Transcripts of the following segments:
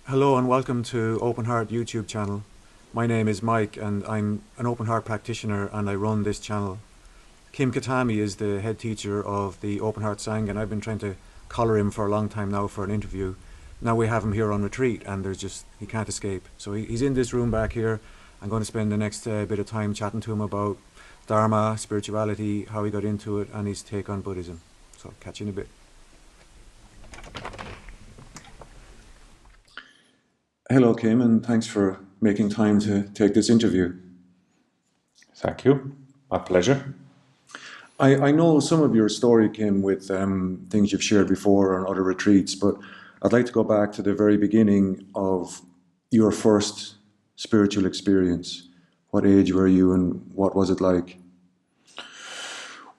Hello and welcome to Open Heart YouTube channel. My name is Mike and I'm an open heart practitioner and I run this channel. Kim Katami is the head teacher of the Open Heart Sangha and I've been trying to collar him for a long time now for an interview. Now we have him here on retreat and he can't escape. So he's in this room back here. I'm going to spend the next bit of time chatting to him about Dharma, spirituality, how he got into it and his take on Buddhism. So catch you in a bit. Hello Kim, and thanks for making time to take this interview. Thank you. My pleasure. I know some of your story, Kim, with things you've shared before on other retreats, but I'd like to go back to the very beginning of your first spiritual experience. What age were you and what was it like?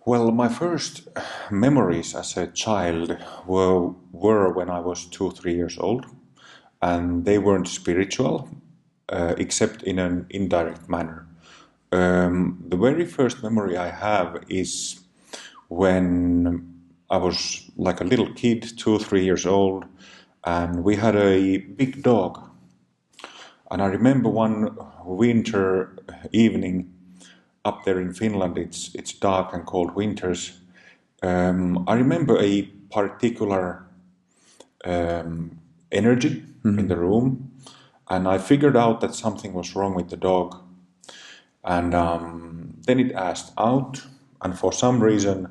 Well, my first memories as a child were when I was 2, 3 years old, and they weren't spiritual, except in an indirect manner. The very first memory I have is when I was like a little kid, 2, 3 years old, and we had a big dog. And I remember one winter evening up there in Finland. It's dark and cold winters. I remember a particular energy in the room, and I figured out that something was wrong with the dog. And then it asked out, and for some reason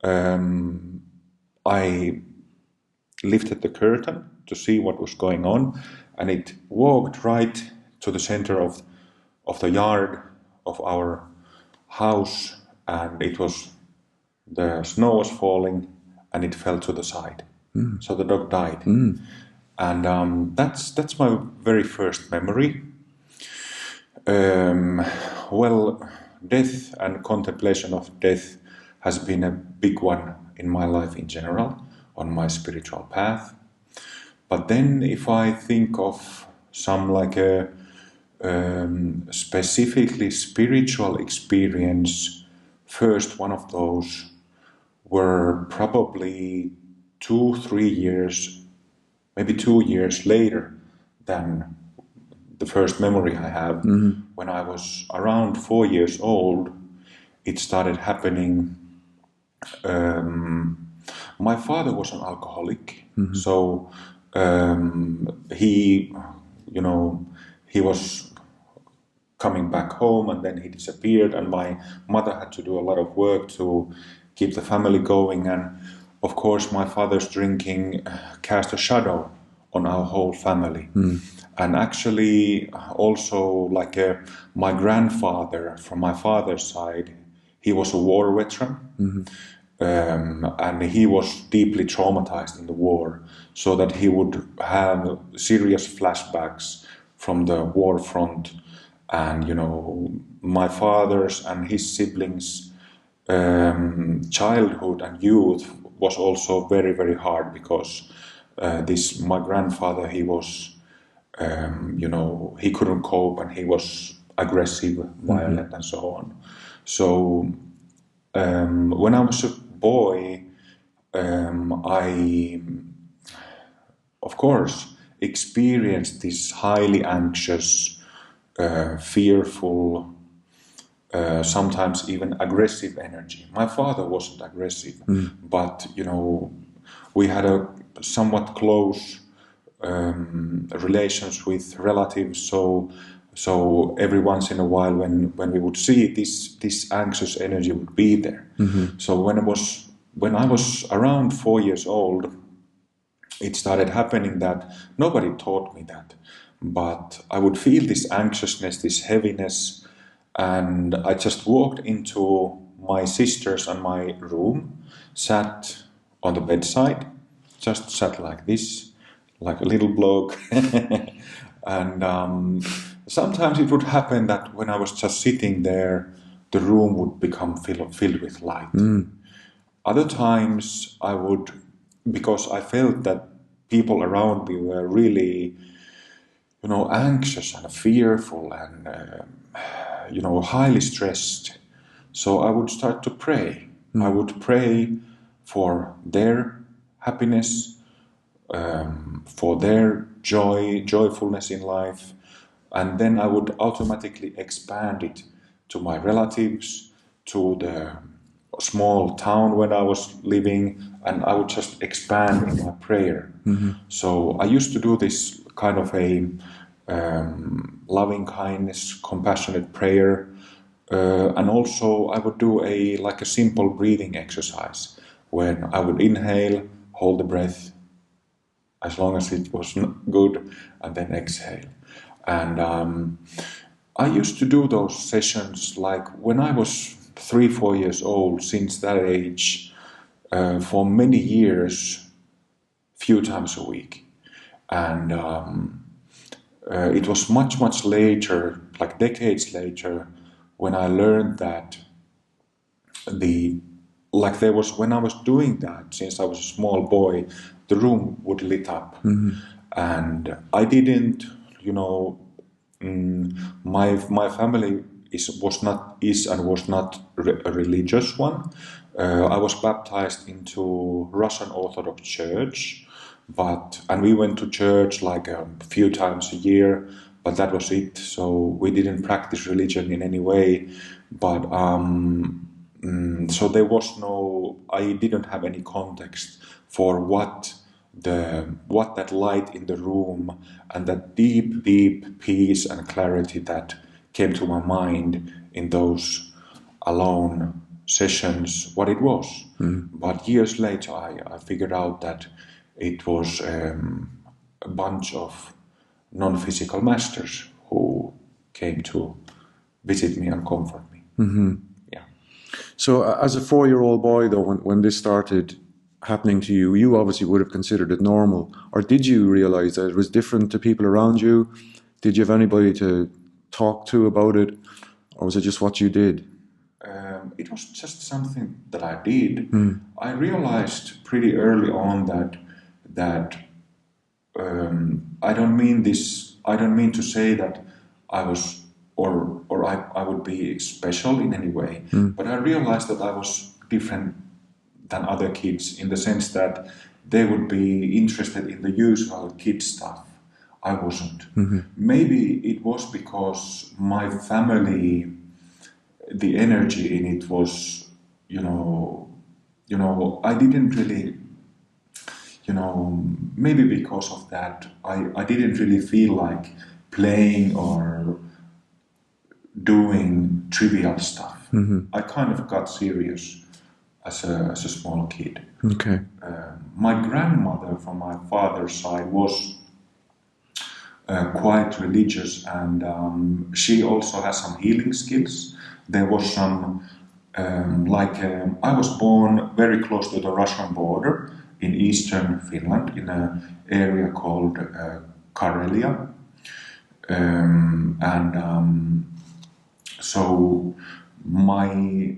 I lifted the curtain to see what was going on, and it walked right to the center of the yard of our house, and the snow was falling, and it fell to the side. So the dog died. And that's my very first memory. Well, death and contemplation of death has been a big one in my life in general, on my spiritual path. But then if I think of some like a specifically spiritual experience, first one of those were probably 2, 3 years, maybe 2 years later than the first memory I have. When I was around 4 years old, it started happening. My father was an alcoholic, so he was coming back home and then he disappeared, and my mother had to do a lot of work to keep the family going, and of course my father's drinking cast a shadow on our whole family. And actually also like my grandfather from my father's side, he was a war veteran. And he was deeply traumatized in the war, so that he would have serious flashbacks from the war front. And my father's and his siblings' childhood and youth was also very, very hard, because my grandfather, he was he couldn't cope, and he was aggressive, violent, and so on. So when I was a boy, I, of course, experienced this highly anxious, fearful, sometimes even aggressive energy. My father wasn't aggressive, but we had a somewhat close relations with relatives. So every once in a while, when we would see it, this anxious energy would be there. So when I was around 4 years old, it started happening that nobody taught me that, but I would feel this anxiousness, this heaviness, and I just walked into my sister's and my room, sat on the bedside, just sat like this, like a little bloke. And sometimes it would happen that when I was just sitting there, the room would become filled with light. Other times I would, because I felt that people around me were really, anxious and fearful and, highly stressed. So I would start to pray. I would pray for their happiness, for their joyfulness in life, and then I would automatically expand it to my relatives, to the small town where I was living, and I would just expand in my prayer. So I used to do this kind of a loving kindness, compassionate prayer, and also I would do a simple breathing exercise when I would inhale, hold the breath as long as it was good, and then exhale. And I used to do those sessions like when I was 3, 4 years old. Since that age, for many years, few times a week, and it was much later, like decades later, when I learned that there was when I was doing that, since I was a small boy, the room would lit up, and I didn't, my family was not a religious one. I was baptized into Russian Orthodox Church, and we went to church like a few times a year, but that was it. So we didn't practice religion in any way. But so there was I didn't have any context for what that light in the room and that deep peace and clarity that came to my mind in those alone sessions, what it was. But years later, I figured out that it was a bunch of non-physical masters who came to visit me and comfort me. Yeah. So, as a 4-year-old boy, though, when this started happening to you, you obviously would have considered it normal. Or did you realize that it was different to people around you? Did you have anybody to talk to about it? Or was it just what you did? It was just something that I did. I realized pretty early on that I don't mean this. I don't mean to say that I was or I would be special in any way. But I realized that I was different than other kids in the sense that they would be interested in the usual kid stuff. I wasn't. Maybe it was because my family, the energy in it was, I didn't really, maybe because of that, I didn't really feel like playing or doing trivial stuff. I kind of got serious as a small kid. Okay. My grandmother from my father's side was quite religious, and she also has some healing skills. There was some, I was born very close to the Russian border in eastern Finland, in an area called Karelia. So my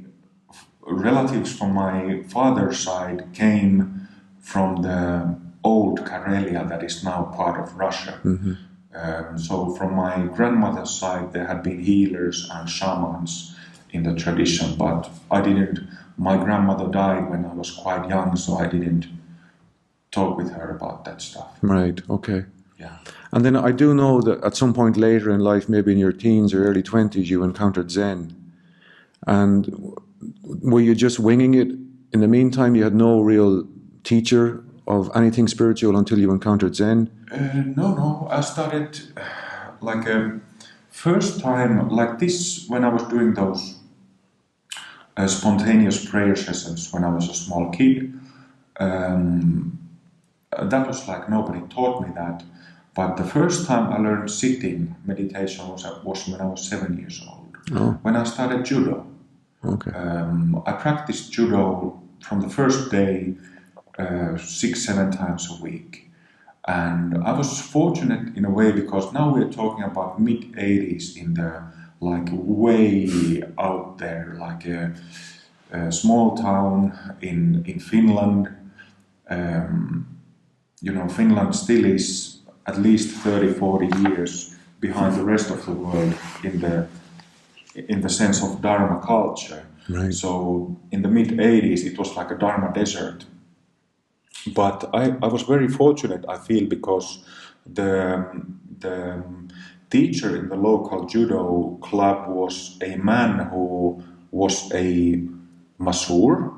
relatives from my father's side came from the old Karelia that is now part of Russia. So from my grandmother's side, there had been healers and shamans in the tradition, but I didn't. My grandmother died when I was quite young, so I didn't talk with her about that stuff. Right. Okay. Yeah. And then I do know that at some point later in life, maybe in your teens or early 20s, you encountered Zen. And were you just winging it? In the meantime, you had no real teacher of anything spiritual until you encountered Zen? No. I started first time like this when I was doing those spontaneous prayer sessions when I was a small kid. That was like nobody taught me that. But the first time I learned sitting meditation was when I was 7 years old. Oh. When I started judo. Okay. I practiced judo from the first day 6-7 times a week. And I was fortunate in a way because now we're talking about mid-80s in the way out there, like a small town in Finland. Finland still is at least 30-40 years behind the rest of the world in the sense of Dharma culture. Right. So in the mid-80s, it was like a Dharma desert. But I was very fortunate, I feel, because the teacher in the local judo club was a man who was a masseur,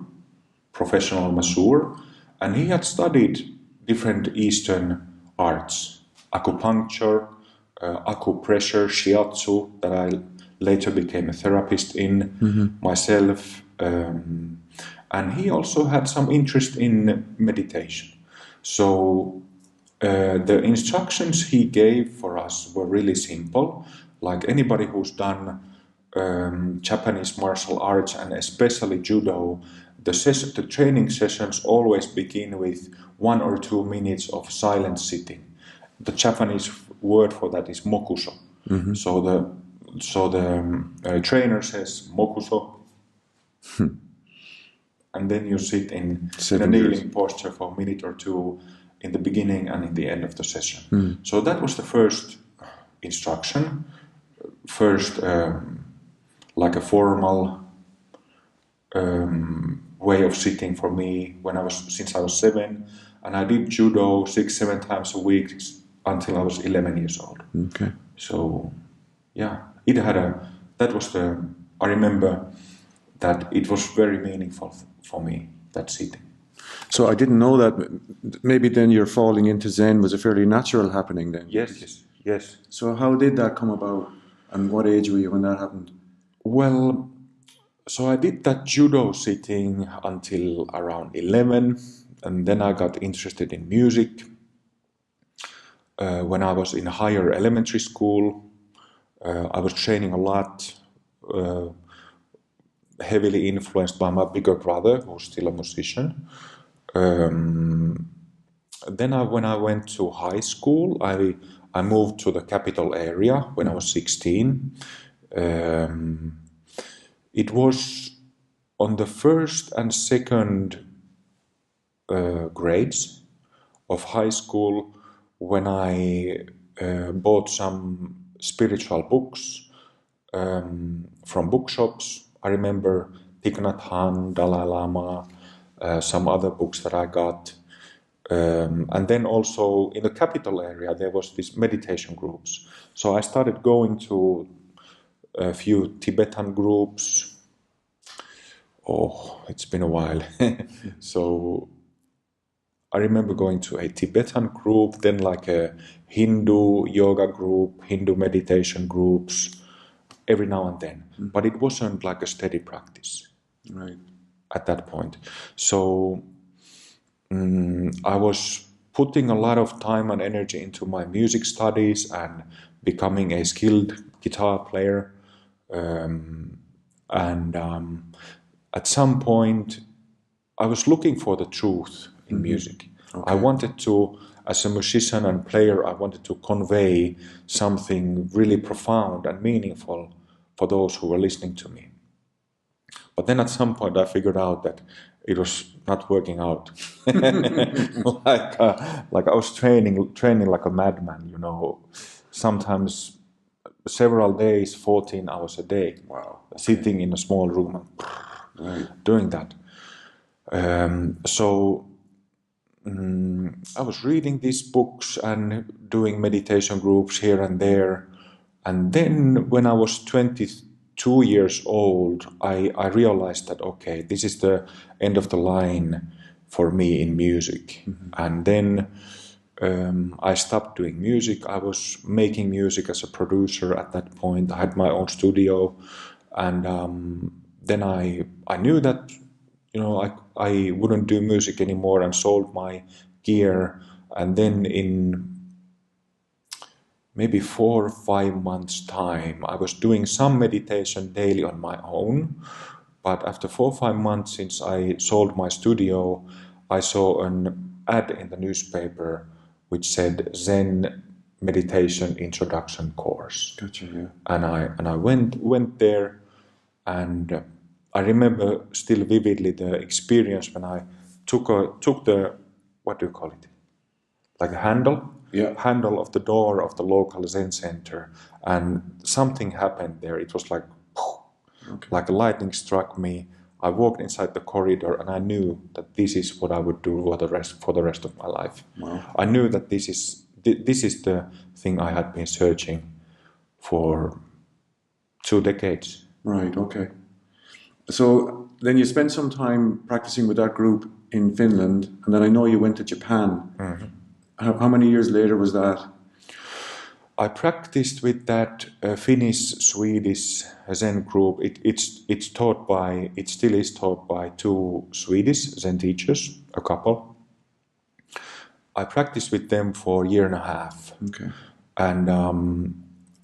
professional masseur, and he had studied different Eastern arts, acupuncture, acupressure, shiatsu, that I later became a therapist in myself, and he also had some interest in meditation. So the instructions he gave for us were really simple. Like anybody who's done Japanese martial arts and especially judo, the training sessions always begin with 1 or 2 minutes of silent sitting. The Japanese word for that is mokuso. So the trainer says mokuso, and then you sit in a kneeling posture for a minute or two in the beginning and in the end of the session. So that was the first instruction, first like a formal way of sitting for me since I was 7, and I did judo 6-7 times a week until I was 11 years old. Okay. So yeah, I remember that it was very meaningful for me, that sitting. So I didn't know that. Maybe then your falling into Zen was a fairly natural happening then. Yes. So how did that come about, and what age were you when that happened? Well, so I did that judo sitting until around 11, and then I got interested in music. When I was in higher elementary school, I was training a lot, heavily influenced by my bigger brother, who's still a musician. Then when I went to high school, I moved to the capital area when I was 16. It was on the first and second grades of high school when I bought some spiritual books from bookshops. I remember Thich Nhat Hanh, Dalai Lama, some other books that I got. And then also in the capital area there was these meditation groups. So I started going to a few Tibetan groups. Oh, it's been a while. So I remember going to a Tibetan group, then like a Hindu yoga group, Hindu meditation groups, every now and then. But it wasn't like a steady practice at that point. So I was putting a lot of time and energy into my music studies and becoming a skilled guitar player. At some point, I was looking for the truth in music. I wanted to, as a musician and player, I wanted to convey something really profound and meaningful for those who were listening to me. But then at some point I figured out that it was not working out. like I was training like a madman, you know, sometimes several days, 14 hours a day. Wow. Okay. Sitting in a small room and doing that. I was reading these books and doing meditation groups here and there. And then when I was 22 years old, I realized that, okay, this is the end of the line for me in music. And then I stopped doing music. I was making music as a producer at that point. I had my own studio. And then I knew that, you know, I wouldn't do music anymore and sold my gear. And then in maybe 4 or 5 months' time, I was doing some meditation daily on my own. But after 4 or 5 months since I sold my studio, I saw an ad in the newspaper which said Zen meditation introduction course. Gotcha, yeah. And I went there, and I remember still vividly the experience when I took the, what do you call it? Like a handle? Yeah. Handle of the door of the local Zen center, and something happened there. It was like, like a lightning struck me. I walked inside the corridor, and I knew that this is what I would do for the rest of my life. Wow. I knew that this this is the thing I had been searching for 2 decades. Right, okay. So then you spent some time practicing with that group in Finland, and then I know you went to Japan. How many years later was that? I practiced with that Finnish-Swedish Zen group. It still is taught by two Swedish Zen teachers, a couple. I practiced with them for a year and a half. Okay. And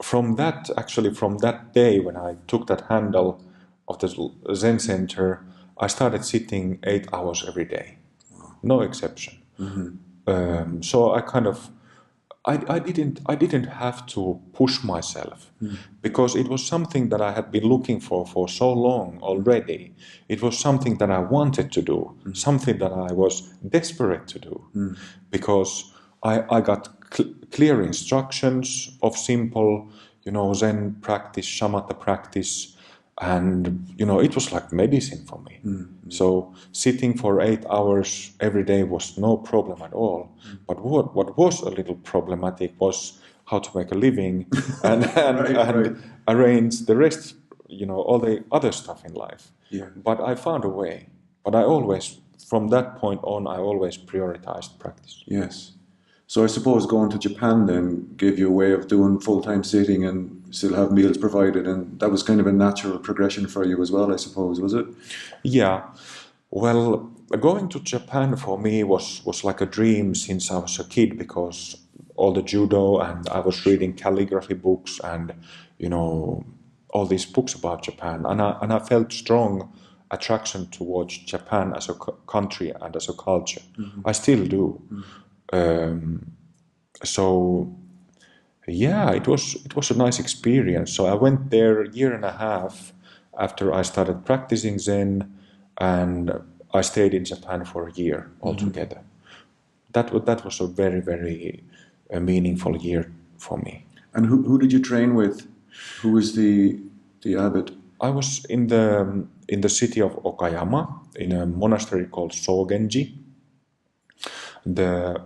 from that day when I took that handle of the Zen center, I started sitting 8 hours every day, no exception. So I didn't have to push myself because it was something that I had been looking for so long already. It was something that I wanted to do, something that I was desperate to do, because I got clear instructions of simple, Zen practice, shamatha practice, and it was like medicine for me. So sitting for 8 hours every day was no problem at all. But what was a little problematic was how to make a living and Right. arrange the rest, all the other stuff in life. Yeah. But I found a way. But I always, from that point on, I always prioritized practice. Yes. So I suppose going to Japan then gave you a way of doing full-time sitting and still have meals provided, and that was kind of a natural progression for you as well, I suppose, was it? Yeah. Well, going to Japan for me was like a dream since I was a kid, because all the judo, and I was reading calligraphy books and all these books about Japan, and I felt strong attraction towards Japan as a country and as a culture. I still do. So yeah, it was a nice experience. So I went there a year and a half after I started practicing Zen, and I stayed in Japan for a year altogether. That was a very, very meaningful year for me. And who did you train with? Who was the abbot? I was in the city of Okayama in a monastery called Sogenji. The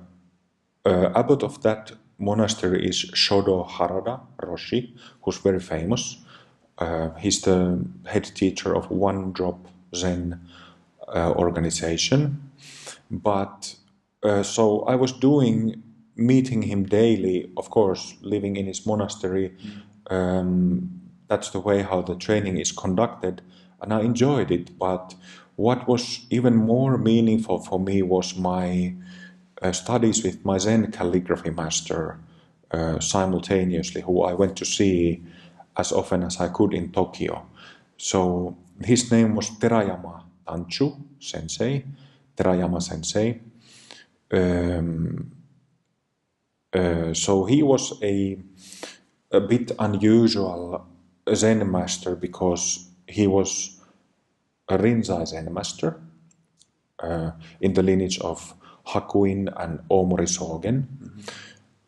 abbot of that monastery is Shodo Harada Roshi, who's very famous. He's the head teacher of One Drop Zen organization. But so I was meeting him daily, of course, living in his monastery. That's the way how the training is conducted, and I enjoyed it. But what was even more meaningful for me was my studies with my Zen calligraphy master simultaneously, who I went to see as often as I could in Tokyo. So his name was Terayama Tanchu Sensei, Terayama Sensei. So he was a bit unusual Zen master because he was a Rinzai Zen master in the lineage of Hakuin and Omori Sogen.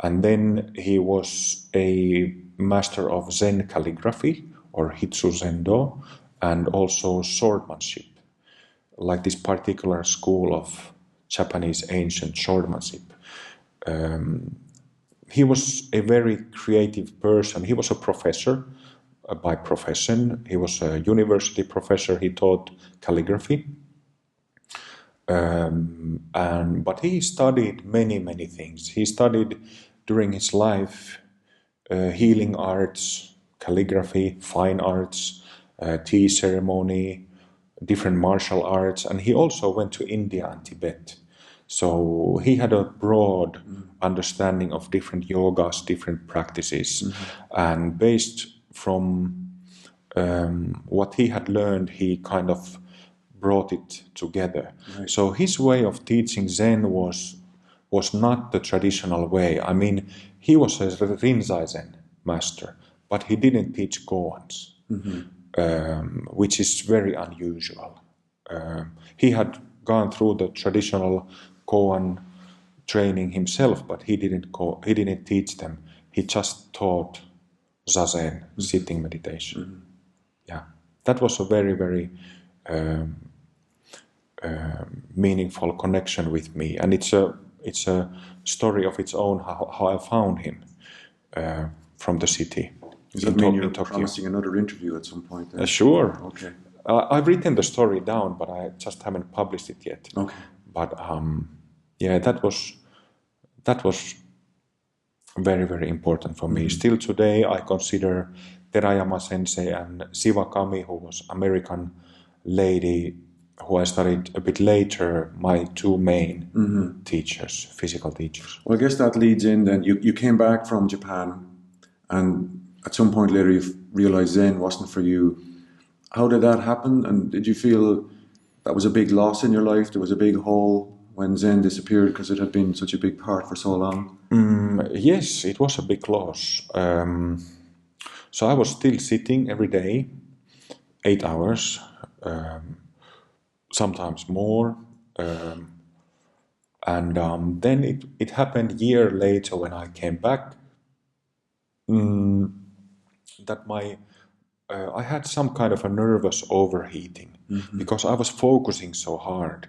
And then he was a master of Zen calligraphy, or Hitsu Zendo, and also swordmanship, like this particular school of Japanese ancient swordmanship. He was a very creative person. He was a professor by profession. He was a university professor. He taught calligraphy. But he studied many things. He studied during his life healing arts, calligraphy, fine arts, tea ceremony, different martial arts, and he also went to India and Tibet. So he had a broad understanding of different yogas, different practices, and based from what he had learned, he kind of brought it together. Right. So his way of teaching Zen was not the traditional way. I mean, he was a Rinzai Zen master, but he didn't teach koans, which is very unusual. He had gone through the traditional koan training himself, but he didn't teach them. He just taught zazen, sitting meditation. Yeah, that was a very, very meaningful connection with me, and it's a it's a story of its own how I found him from the city. Does that mean you're promising another interview at some point? Then? Sure. Okay. I've written the story down, but I just haven't published it yet. Okay. But yeah, that was very, very important for me. Still today, I consider Terayama Sensei and Shivakami, who was American lady who I studied a bit later, my two main teachers, physical teachers. Well, I guess that leads in then. You came back from Japan, and at some point later you realized Zen wasn't for you. How did that happen? And did you feel that was a big loss in your life? There was a big hole when Zen disappeared because it had been such a big part for so long? Yes, it was a big loss. So I was still sitting every day, 8 hours, sometimes more. And then it happened a year later when I came back that I had some kind of a nervous overheating because I was focusing so hard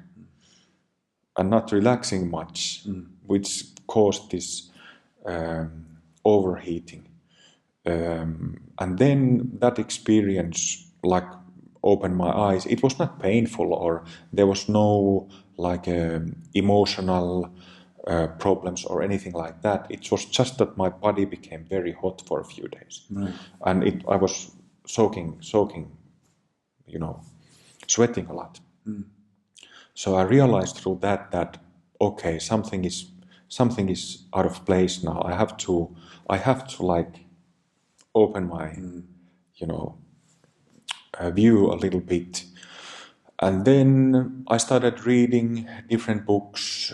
and not relaxing much, which caused this overheating. And then that experience like opened my eyes. It was not painful or there was no like emotional problems or anything like that. It was just that my body became very hot for a few days. Right. And I was soaking, sweating a lot. So I realized through that okay, something is out of place now. I have to like open my view a little bit. And then I started reading different books.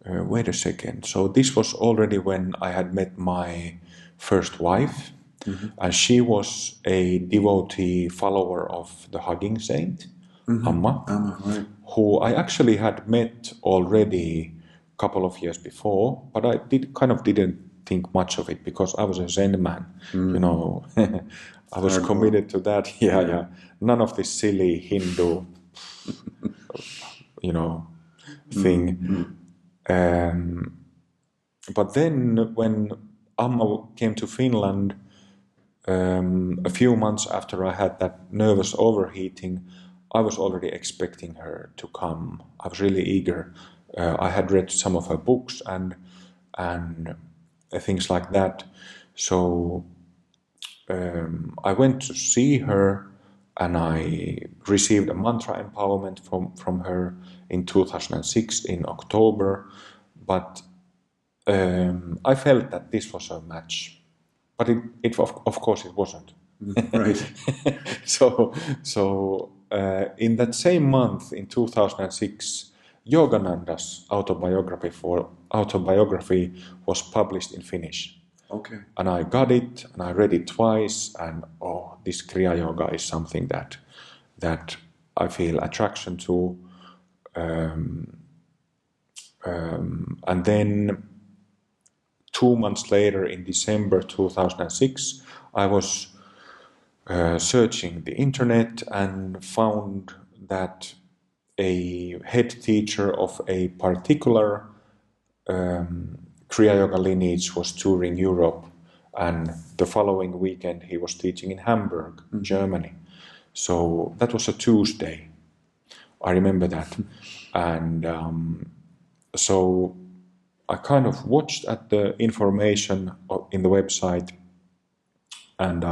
Wait a second. So this was already when I had met my first wife, and she was a devotee follower of the Hugging Saint, Amma, Right. who I actually had met already a couple of years before, but I didn't think much of it because I was a Zen man, I was committed to that. Yeah. None of this silly Hindu, thing. But then when Amma came to Finland, a few months after I had that nervous overheating, I was already expecting her to come. I was really eager. I had read some of her books and things like that. So I went to see her, and I received a mantra empowerment from her in 2006 in October. But I felt that this was a match, but it of course it wasn't. Right. So in that same month in 2006, Yogananda's autobiography was published in Finnish. Okay. And I got it, and I read it twice, and this Kriya Yoga is something that I feel attraction to. And then 2 months later, in December 2006, I was searching the internet and found that a head teacher of a particular Kriya Yoga lineage was touring Europe, and the following weekend he was teaching in Hamburg, Germany. So that was a Tuesday. I remember that. And so I kind of watched at the information in the website, and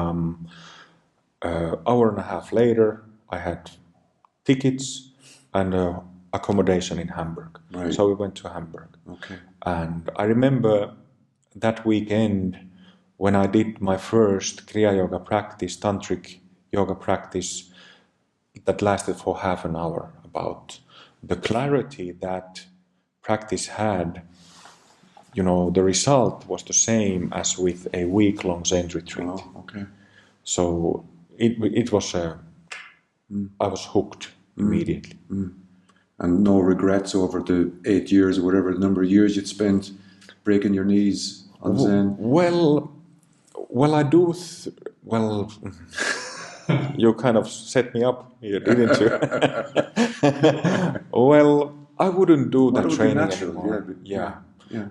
hour and a half later I had tickets and accommodation in Hamburg. Right. So we went to Hamburg. Okay. And I remember that weekend when I did my first Kriya Yoga practice, Tantric Yoga practice, that lasted for half an hour, about the clarity that practice had. The result was the same as with a week-long Zen retreat. Oh, okay. So it was I was hooked immediately. And no regrets over the 8 years or whatever number of years you'd spent breaking your knees on Zen? Well, I do. You kind of set me up here, didn't you? Well, I wouldn't do Well, that it would be training natural, anymore. but Yeah. yeah.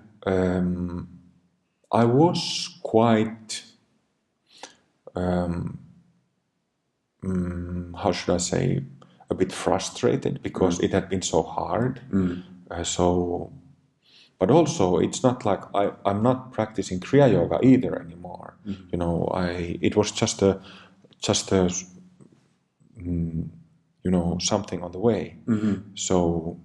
I was quite, how should I say, a bit frustrated because it had been so hard. But also it's not like I'm not practicing Kriya Yoga either anymore. You know, it was just a something on the way. So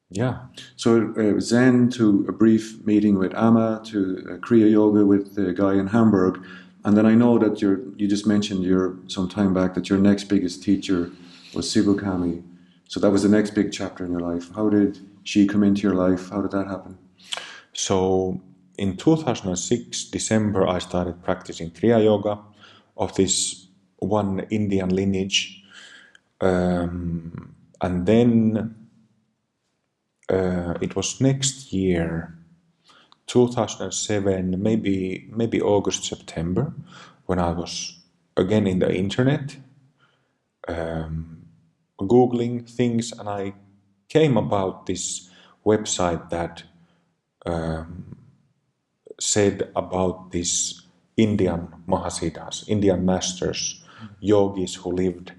yeah. So Zen to a brief meeting with Amma to Kriya Yoga with the guy in Hamburg, and then I know that you just mentioned some time back that your next biggest teacher was Sibukami. So that was the next big chapter in your life. How did she come into your life? How did that happen? So in 2006 December I started practicing Kriya Yoga of this one Indian lineage, and then it was next year 2007, maybe August, September, when I was again in the internet, googling things, and I came about this website that said about these Indian Mahasiddhas, Indian masters, yogis who lived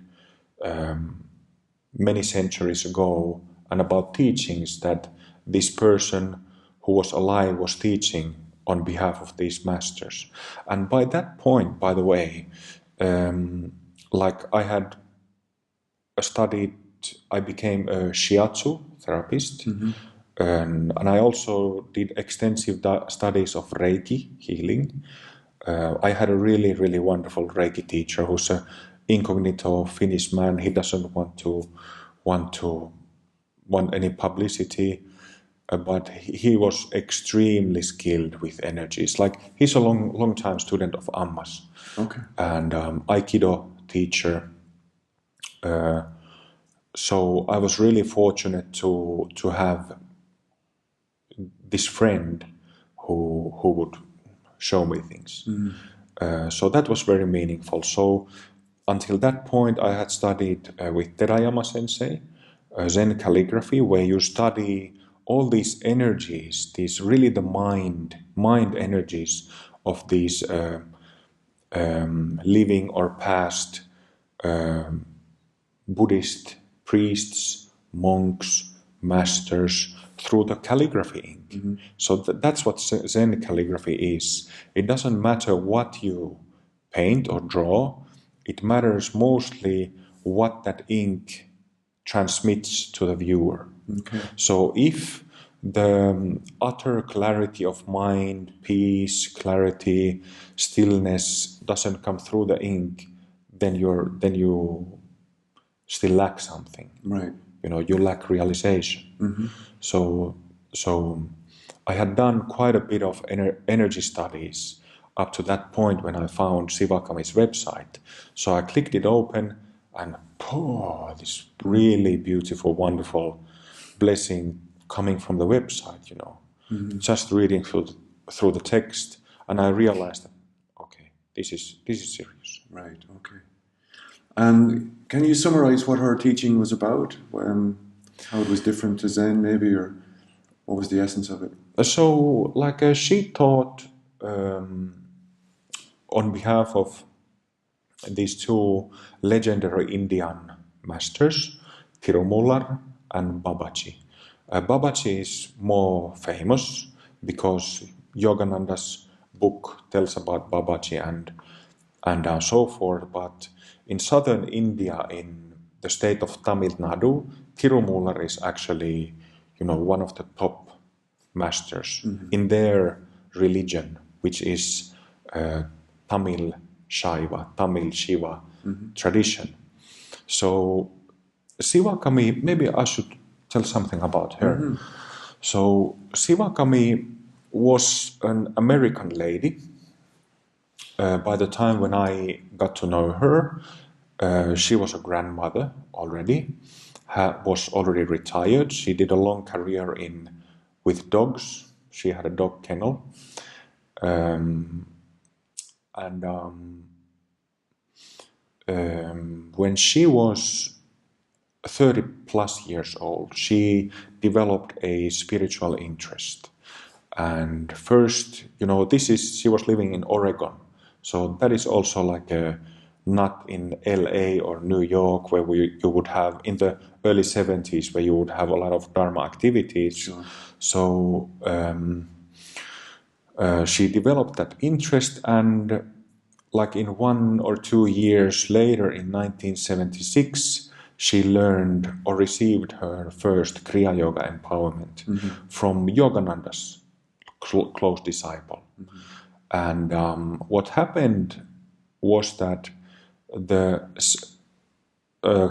many centuries ago, and about teachings that this person who was alive was teaching on behalf of these masters. And by that point, by the way, like I had studied, I became a shiatsu therapist, and I also did extensive studies of Reiki healing. I had a really, really wonderful Reiki teacher who's a incognito Finnish man. He doesn't want any publicity, but he was extremely skilled with energies. Like he's a long time student of Ammas, Okay. and Aikido teacher. So I was really fortunate to have this friend who would show me things. So that was very meaningful. So until that point, I had studied with Terayama Sensei Zen calligraphy, where you study all these energies, these really the mind energies of these living or past Buddhist priests, monks, masters through the calligraphy ink. So that's what Zen calligraphy is. It doesn't matter what you paint or draw, it matters mostly what that ink transmits to the viewer. Okay. So if the utter clarity of mind, peace, clarity, stillness doesn't come through the ink, then you still lack something. Right. You know, you lack realization. So I had done quite a bit of energy studies up to that point when I found Sivakami's website. So I clicked it open, and this really beautiful, wonderful blessing coming from the website. You know, just reading through the text, and I realized that okay, this is serious. Right. Okay. And can you summarize what her teaching was about? How it was different to Zen, maybe, or what was the essence of it? So, like she taught on behalf of these two legendary Indian masters, Tirumular and Babaji. Babaji is more famous because Yogananda's book tells about Babaji and so forth. But in southern India, in the state of Tamil Nadu, Tirumular is actually, one of the top masters in their religion, which is Tamil Shaiva, Tamil Shiva tradition. So Sivakami, maybe I should tell something about her. So Sivakami was an American lady. By the time when I got to know her, she was a grandmother already, was already retired. She did a long career with dogs. She had a dog kennel. And when she was 30 plus years old, she developed a spiritual interest. And first, she was living in Oregon. So that is also like not in LA or New York, where you would have, in the early 70s, where you would have a lot of Dharma activities. Sure. So she developed that interest, and like in 1 or 2 years later, in 1976, she learned or received her first Kriya Yoga empowerment from Yogananda's close disciple. And what happened was that the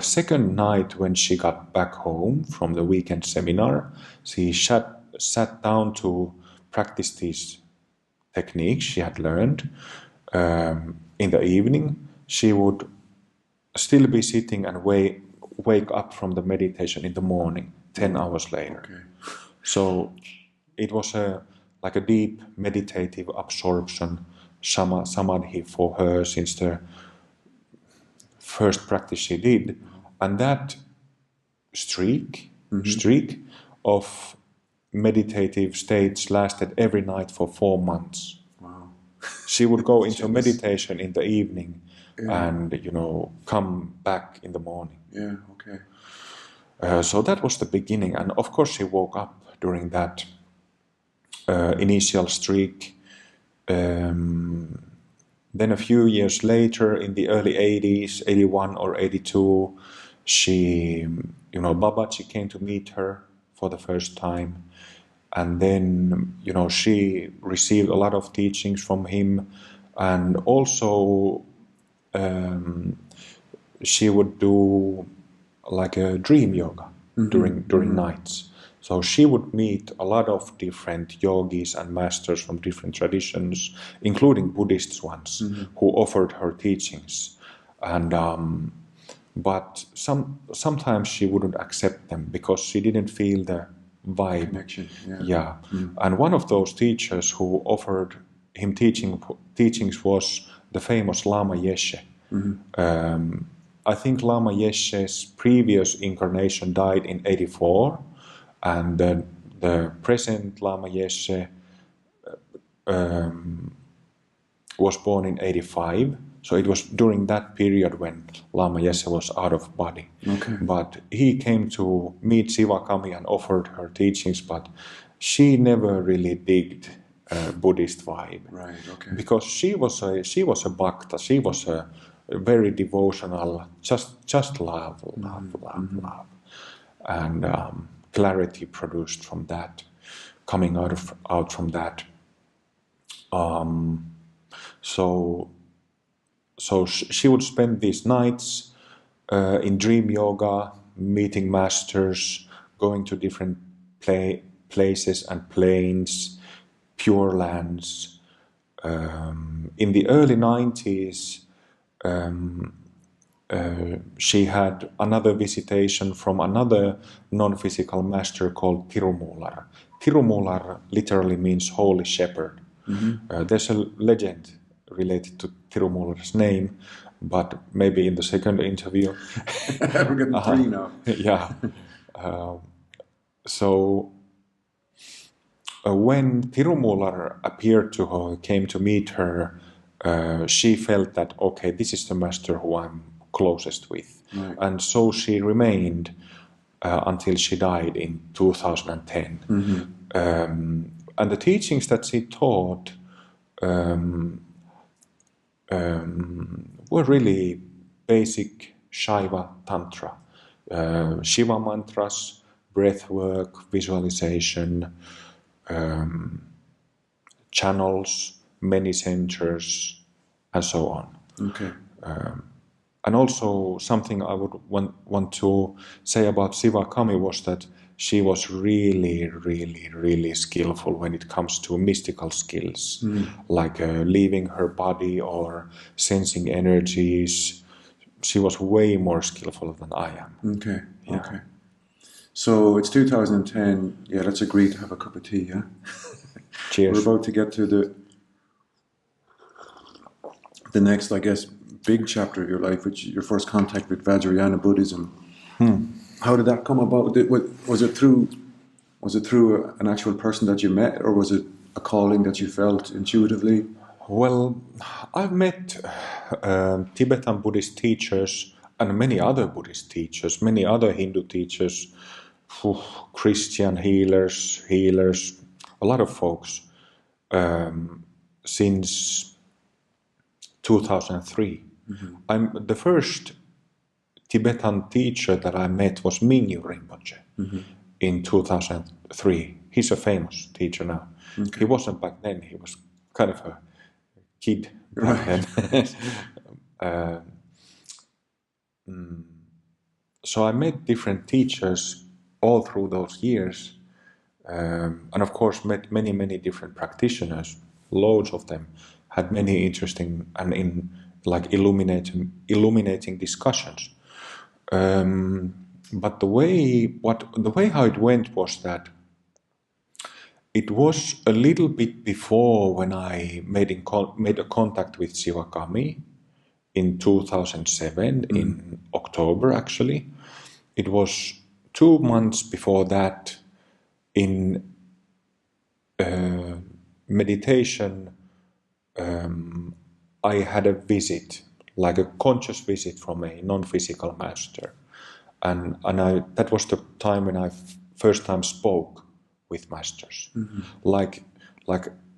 second night when she got back home from the weekend seminar, she sat down to practice these techniques she had learned. In the evening, she would still be sitting and wake up from the meditation in the morning, 10 hours later. Okay. So it was like a deep meditative absorption, samadhi for her since the first practice she did. And that streak of meditative states lasted every night for 4 months. Wow. She would go into meditation in the evening and, come back in the morning. Yeah, okay. So that was the beginning. And of course, she woke up during that initial streak. Then a few years later, in the early 80s, 81 or 82, she, Babaji came to meet her for the first time. And then, she received a lot of teachings from him. And also, she would do like a dream yoga during nights. So she would meet a lot of different yogis and masters from different traditions, including Buddhist ones, who offered her teachings. And but sometimes she wouldn't accept them because she didn't feel the vibe. Connection. Yeah. And one of those teachers who offered him teachings was the famous Lama Yeshe. I think Lama Yeshe's previous incarnation died in 84, and the present Lama Yeshe was born in 85. So it was during that period when Lama Yeshe was out of body. Okay. But he came to meet Sivakami and offered her teachings, but she never really digged Buddhist vibe. Right, okay. Because she was a bhakta, she was a very devotional, just love. And clarity produced from that, coming out from that. So she would spend these nights in dream yoga, meeting masters, going to different places and planes, pure lands. In the early 90s, she had another visitation from another non-physical master called Tirumular. Tirumular literally means holy shepherd. There's a legend related to Tirumular's name, but maybe in the second interview. We're getting three now. Yeah. So when Tirumular appeared to her, came to meet her, she felt that, okay, this is the master who I'm closest with. Right. And so she remained until she died in 2010. And the teachings that she taught were really basic Shaiva Tantra. Shiva mantras, breath work, visualization, channels, many centers, and so on. Okay. And also something I would want to say about Sivakami was that she was really, really, really skillful when it comes to mystical skills, like leaving her body or sensing energies. She was way more skillful than I am. Okay. Yeah. Okay. So it's 2010. Yeah, let's agree to have a cup of tea. Yeah. Cheers. We're about to get to the next, I guess, big chapter of your life, which is your first contact with Vajrayana Buddhism. How did that come about? Was it through an actual person that you met, or was it a calling that you felt intuitively? Well, I've met Tibetan Buddhist teachers and many other Buddhist teachers, many other Hindu teachers, Christian healers, a lot of folks since 2003. I'm the first Tibetan teacher that I met was Mingyu Rinpoche in 2003. He's a famous teacher now. Okay. He wasn't back then. He was kind of a kid back then. So I met different teachers all through those years, and of course met many different practitioners. Loads of them had many interesting and illuminating discussions. But the way how it went was that it was a little bit before when I made a contact with Siwakami in 2007 in October actually. It was 2 months before that in meditation. I had a visit, like a conscious visit from a non-physical master, and that was the time when I first time spoke with masters. Like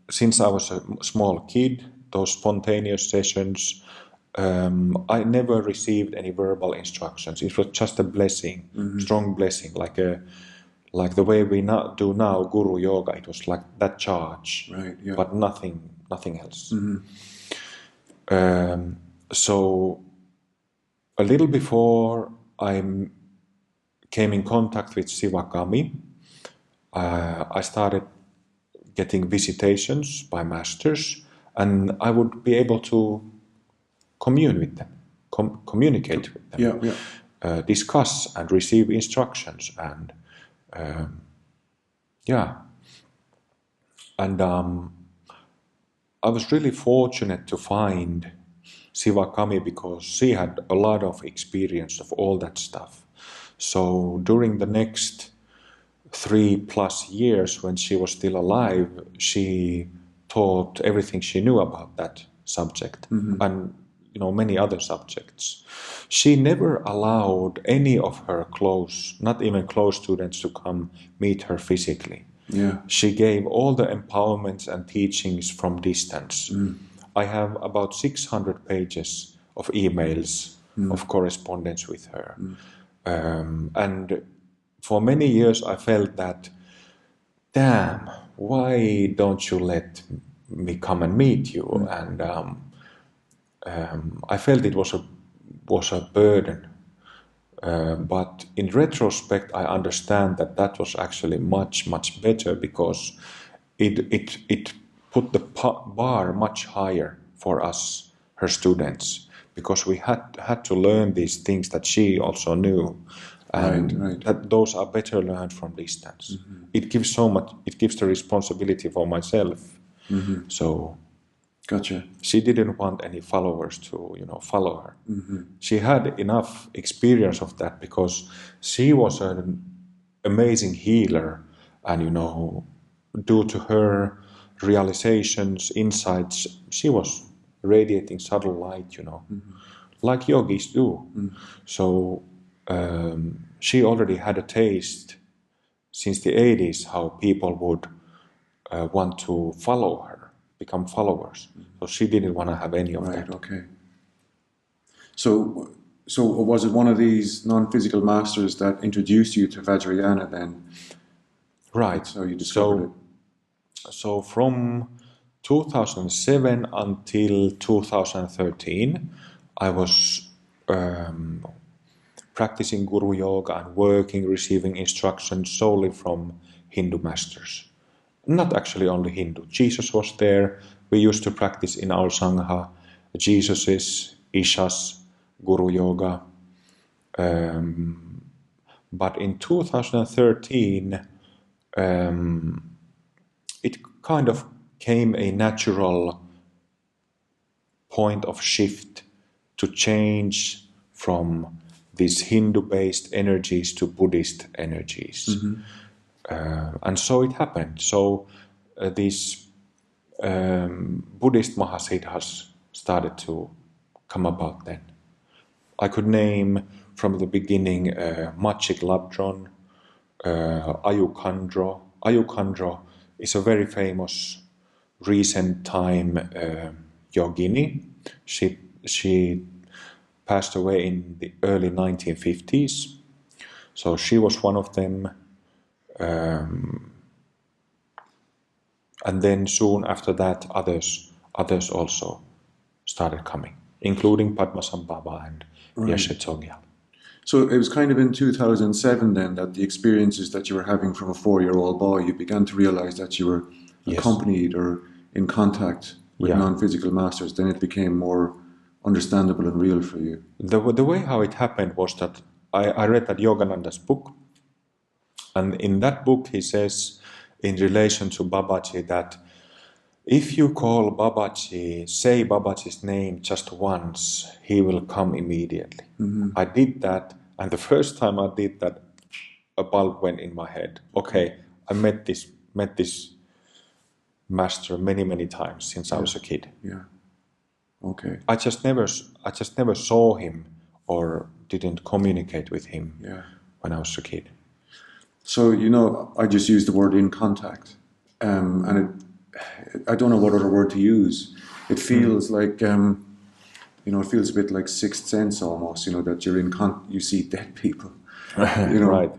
since I was a small kid, those spontaneous sessions, I never received any verbal instructions. It was just a blessing, strong blessing, like the way we do now, Guru Yoga. It was like that charge, Right, yeah. but nothing else. So a little before I came in contact with Siwakami, I started getting visitations by masters, and I would be able to communicate with them, discuss and receive instructions, and I was really fortunate to find Siwakami because she had a lot of experience of all that stuff. So during the next 3+ years when she was still alive, she taught everything she knew about that subject and many other subjects. She never allowed any of her not even close students, to come meet her physically. Yeah. She gave all the empowerments and teachings from distance. I have about 600 pages of emails of correspondence with her. And for many years I felt that, damn, why don't you let me come and meet you? And I felt it was a burden. But in retrospect, I understand that was actually much better, because it put the bar much higher for us, her students, because we had to learn these things that she also knew, and Right. that those are better learned from distance. It gives so much. It gives the responsibility for myself. So. Gotcha. She didn't want any followers to, follow her. She had enough experience of that because she was an amazing healer, and due to her realizations, insights, she was radiating subtle light, like yogis do. So she already had a taste since the 80s how people would want to follow her, become followers. So she didn't want to have any of that. Right, okay. So was it one of these non-physical masters that introduced you to Vajrayana then? Right. So you discovered it. So from 2007 until 2013, I was practicing Guru Yoga and receiving instructions solely from Hindu masters. Not actually only Hindu. Jesus was there. We used to practice in our Sangha Jesus's, Isha's, Guru Yoga. But in 2013, it kind of came a natural point of shift to change from these Hindu-based energies to Buddhist energies. And so it happened. So these Buddhist Mahasiddhas started to come about then. I could name from the beginning Machik Labdron, Ayukandro. Ayukandro is a very famous recent time yogini. She passed away in the early 1950s. So she was one of them. And then soon after that, others also started coming, including Padmasambhava and Yeshe Tsogyal. So it was kind of in 2007 then that the experiences that you were having from a 4-year-old boy, you began to realize that you were accompanied or in contact with non-physical masters. Then it became more understandable and real for you. The way how it happened was that I read that Yogananda's book, and in that book he says, in relation to Babaji, that if you call Babaji, say Babaji's name just once, he will come immediately. I did that, and the first time I did that, a bulb went in my head. Okay, I met this master many times since I was a kid. Yeah. Okay. I just never saw him or didn't communicate with him when I was a kid. So, I just used the word in contact, and I don't know what other word to use. It feels like, it feels a bit like Sixth Sense almost, that you're you see dead people. Right.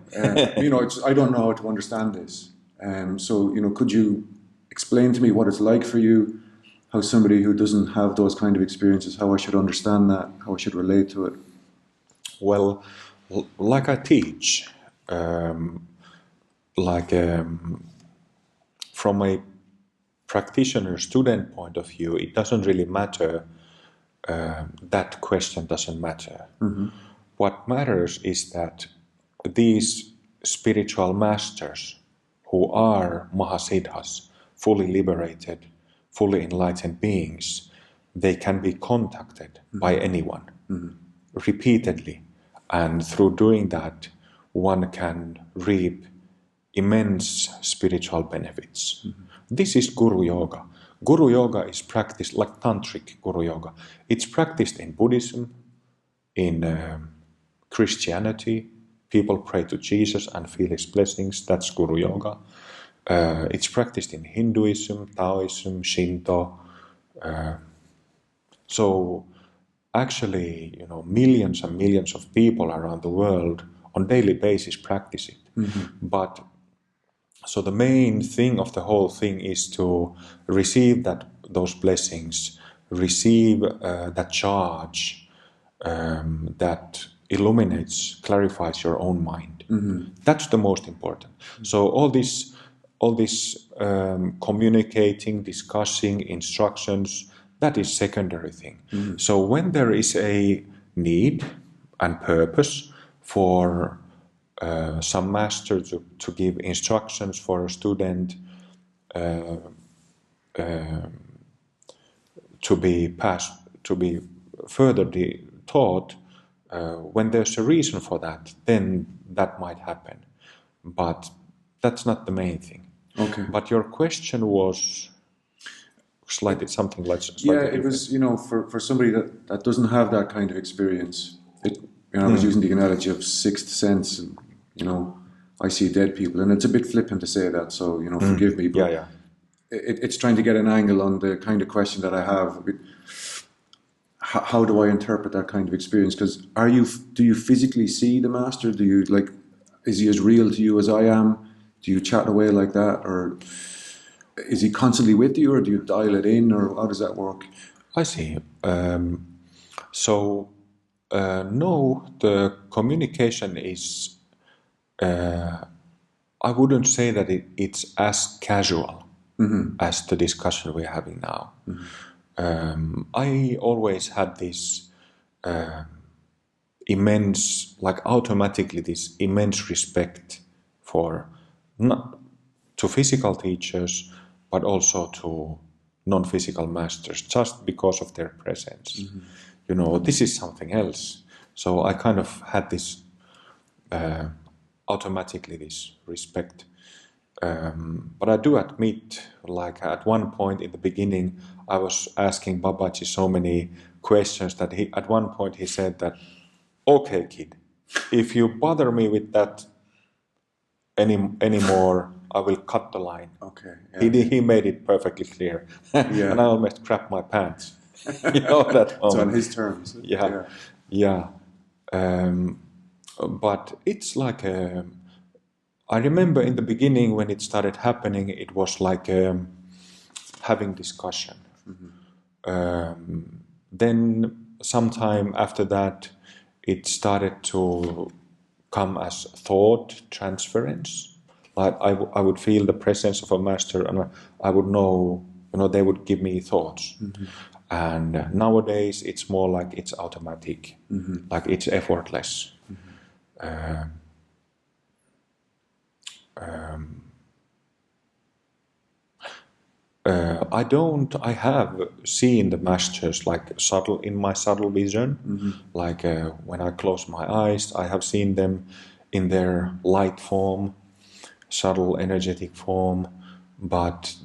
I don't know how to understand this. So, could you explain to me what it's like for you, how somebody who doesn't have those kind of experiences, how I should understand that, how I should relate to it? Well, like I teach, from a practitioner-student point of view, it doesn't really matter. That question doesn't matter. What matters is that these spiritual masters, who are Mahasiddhas, fully liberated, fully enlightened beings, they can be contacted by anyone repeatedly, and through doing that, one can reap immense spiritual benefits. This is Guru Yoga. Guru Yoga is practiced like Tantric Guru Yoga. It's practiced in Buddhism, in Christianity. People pray to Jesus and feel his blessings. That's Guru Yoga. It's practiced in Hinduism, Taoism, Shinto. So actually, millions and millions of people around the world on daily basis practice it. But so the main thing of the whole thing is to receive those blessings, receive that charge that illuminates, clarifies your own mind. That's the most important. So all this communicating, discussing, instructions, that is secondary thing. So when there is a need and purpose for some master to give instructions for a student to be further taught, when there's a reason for that, then that might happen. But that's not the main thing. Okay. But your question was slightly something like it was for somebody that doesn't have that kind of experience. I was using the analogy of Sixth Sense, and I see dead people, and it's a bit flippant to say that, so forgive me. But it's trying to get an angle on the kind of question that I have. How do I interpret that kind of experience? Because do you physically see the master? Do you is he as real to you as I am? Do you chat away like that, or is he constantly with you, or do you dial it in, or how does that work? I see. No, the communication is. I wouldn't say that it's as casual as the discussion we're having now. I always had this immense, automatically this immense respect for not to physical teachers, but also to non-physical masters, just because of their presence. This is something else. So I kind of had this automatically this respect. But I do admit, like at one point in the beginning, I was asking Babaji so many questions that at one point he said that, "Okay, kid, if you bother me with that anymore, I will cut the line." Okay. He made it perfectly clear, Yeah. and I almost crapped my pants. You know that It's on moment. his terms. Yeah. But it's like I remember in the beginning when it started happening, it was like having discussion. Then sometime after that, it started to come as thought transference. Like I would feel the presence of a master, and I would know, they would give me thoughts. And nowadays, it's more like it's automatic, like it's effortless. I have seen the masters like subtle in my subtle vision. Like when I close my eyes, I have seen them in their light form, subtle energetic form, but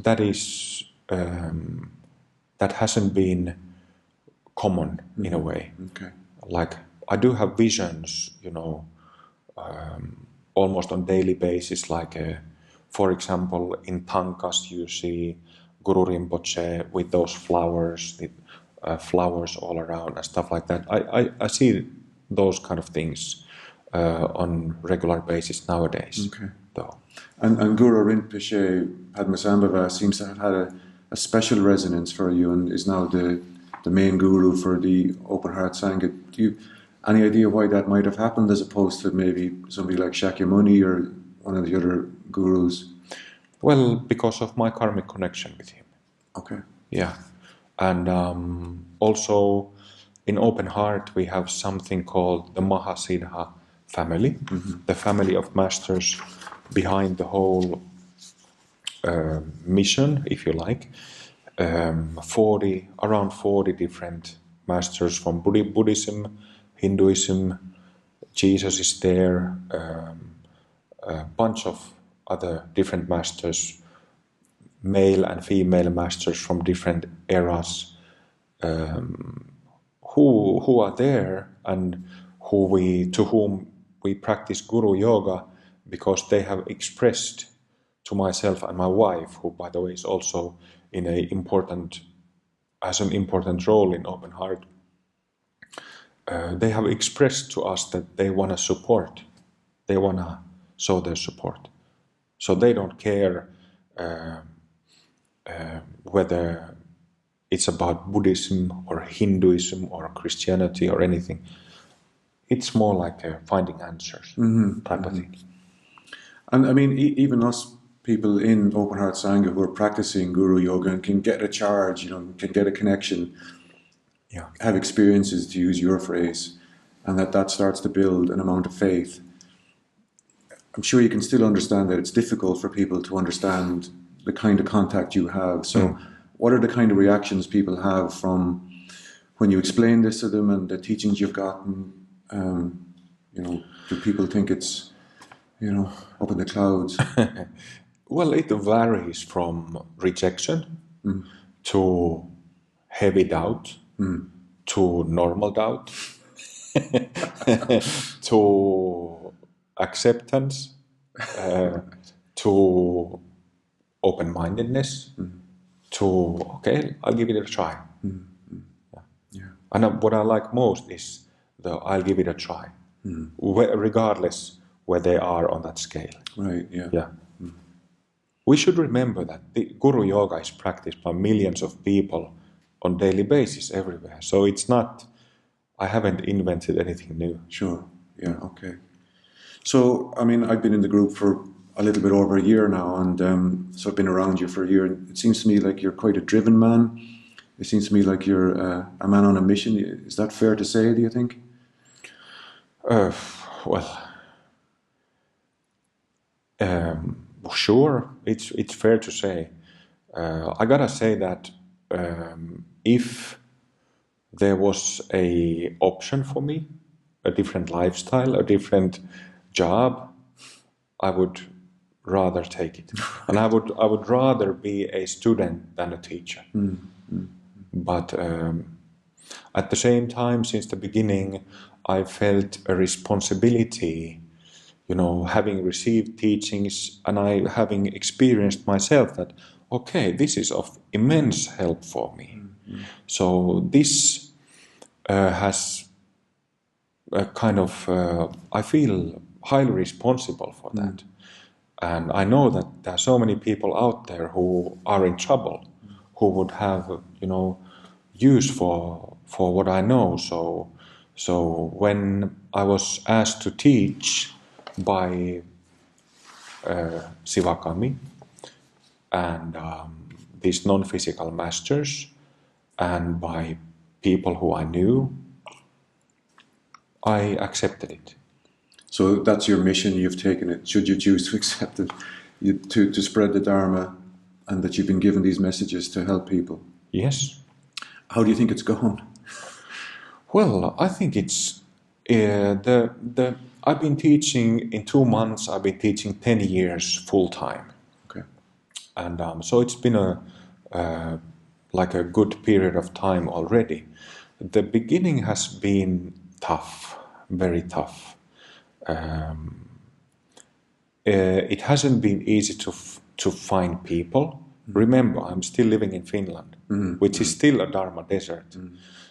that hasn't been common in a way. Okay. Like I do have visions, almost on daily basis. Like, for example, in Tankas you see Guru Rinpoche with those flowers, the flowers all around and stuff like that. I see those kind of things on regular basis nowadays. Okay. Though. And Guru Rinpoche Padmasambhava seems to have had a special resonance for you and is now the main guru for the Open Heart Sangha. Do you any idea why that might have happened as opposed to maybe somebody like Shakyamuni or one of the other gurus? Well, because of my karmic connection with him. Okay. Yeah. And also in Open Heart we have something called the Mahasiddha family, the family of masters behind the whole mission, if you like. Around 40 different masters from Buddhism, Hinduism, Jesus is there, a bunch of other different masters, male and female masters from different eras, who are there and to whom we practice Guru Yoga because they have expressed to myself and my wife, who by the way is also has an important role in Open Heart. They have expressed to us that they want to support, they want to show their support. So they don't care whether it's about Buddhism or Hinduism or Christianity or anything. It's more like finding answers type of thing. And I mean, even us people in Open Heart Sangha who are practicing Guru Yoga and can get a charge, can get a connection, have experiences, to use your phrase, and that starts to build an amount of faith. I'm sure you can still understand that it's difficult for people to understand the kind of contact you have. So what are the kind of reactions people have from when you explain this to them and the teachings you've gotten? Do people think it's, up in the clouds? Well, it varies from rejection to heavy doubt to normal doubt to acceptance to open-mindedness to, okay, I'll give it a try. Yeah. And what I like most is I'll give it a try, regardless where they are on that scale. Right, yeah. Yeah. We should remember that the Guru Yoga is practiced by millions of people on daily basis everywhere. So it's not, I haven't invented anything new. Sure, yeah, okay. So, I mean, I've been in the group for a little bit over a year now, and so I've been around you for a year, and it seems to me like you're quite a driven man. It seems to me like you're a man on a mission. Is that fair to say, do you think? Sure, it's fair to say. I gotta say that if there was a option for me a different lifestyle, a different job, I would rather take it. And I would rather be a student than a teacher. But at the same time, since the beginning, I felt a responsibility, having received teachings and I having experienced myself that, okay, this is of immense help for me. So this has a kind of, I feel highly responsible for that. And I know that there are so many people out there who are in trouble, who would have, use for what I know. So when I was asked to teach by Sivakami and these non-physical masters, and by people who I knew, I accepted it. So that's your mission, you've taken it, should you choose to accept it, to spread the Dharma, and that you've been given these messages to help people. Yes. How do you think it's going? Well, I think it's I've been teaching in 2 months. I've been teaching 10 years full time. Okay. And so it's been like a good period of time already. The beginning has been tough, very tough. It hasn't been easy to find people. Remember, I'm still living in Finland, which is still a Dharma desert.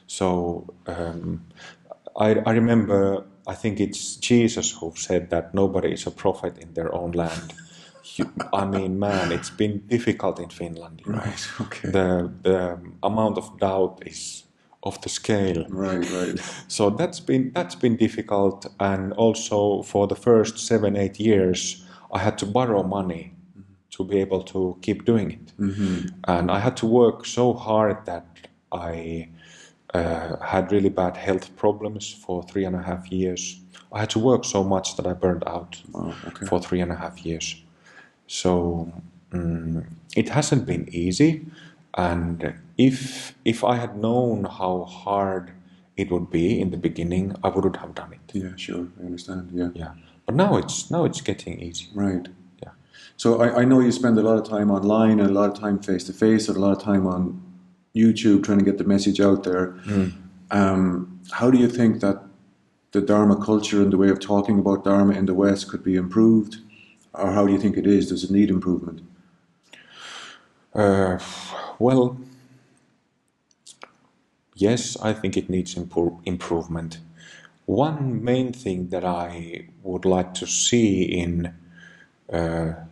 So I remember, I think it's Jesus who said that nobody is a prophet in their own land. I mean, man, it's been difficult in Finland. Right, okay. The amount of doubt is off the scale. Right. So that's been difficult, and also for the first 7-8 years, I had to borrow money to be able to keep doing it, and I had to work so hard that I had really bad health problems for 3.5 years. I had to work so much that I burned out for 3.5 years. So it hasn't been easy, and if I had known how hard it would be in the beginning, I wouldn't have done it. Yeah, sure, I understand. Yeah. But now it's getting easy. Right. Yeah. So I know you spend a lot of time online and a lot of time face to face and a lot of time on YouTube trying to get the message out there. How do you think that the Dharma culture and the way of talking about Dharma in the West could be improved? Or how do you think it is? Does it need improvement? Well, yes, I think it needs improvement. One main thing that I would like to see in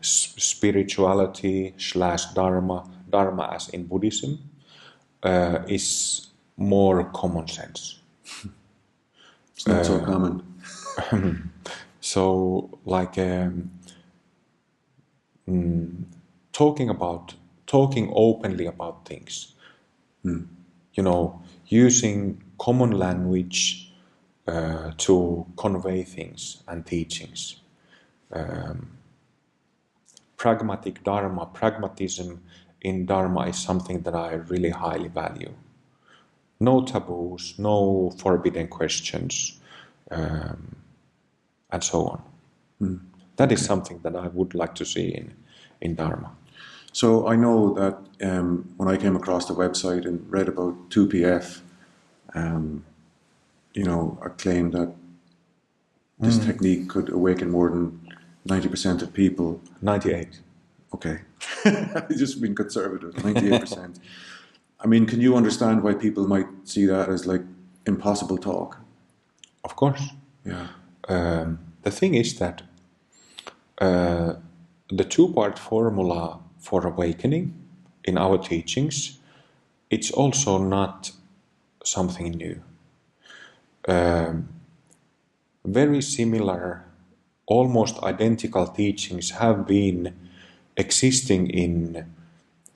spirituality / Dharma as in Buddhism, is more common sense. It's not so common. So, like talking openly about things, using common language to convey things and teachings. Pragmatic Dharma, pragmatism in Dharma is something that I really highly value. No taboos, no forbidden questions, and so on. That is something that I would like to see in Dharma. So I know that when I came across the website and read about 2PF, I claimed that this technique could awaken more than 90% of people. 98. Okay. I've just been conservative, 98%. I mean, can you understand why people might see that as like impossible talk? Of course. Yeah. The thing is that the 2-part formula for awakening in our teachings, it's also not something new. Very similar, almost identical teachings have been existing in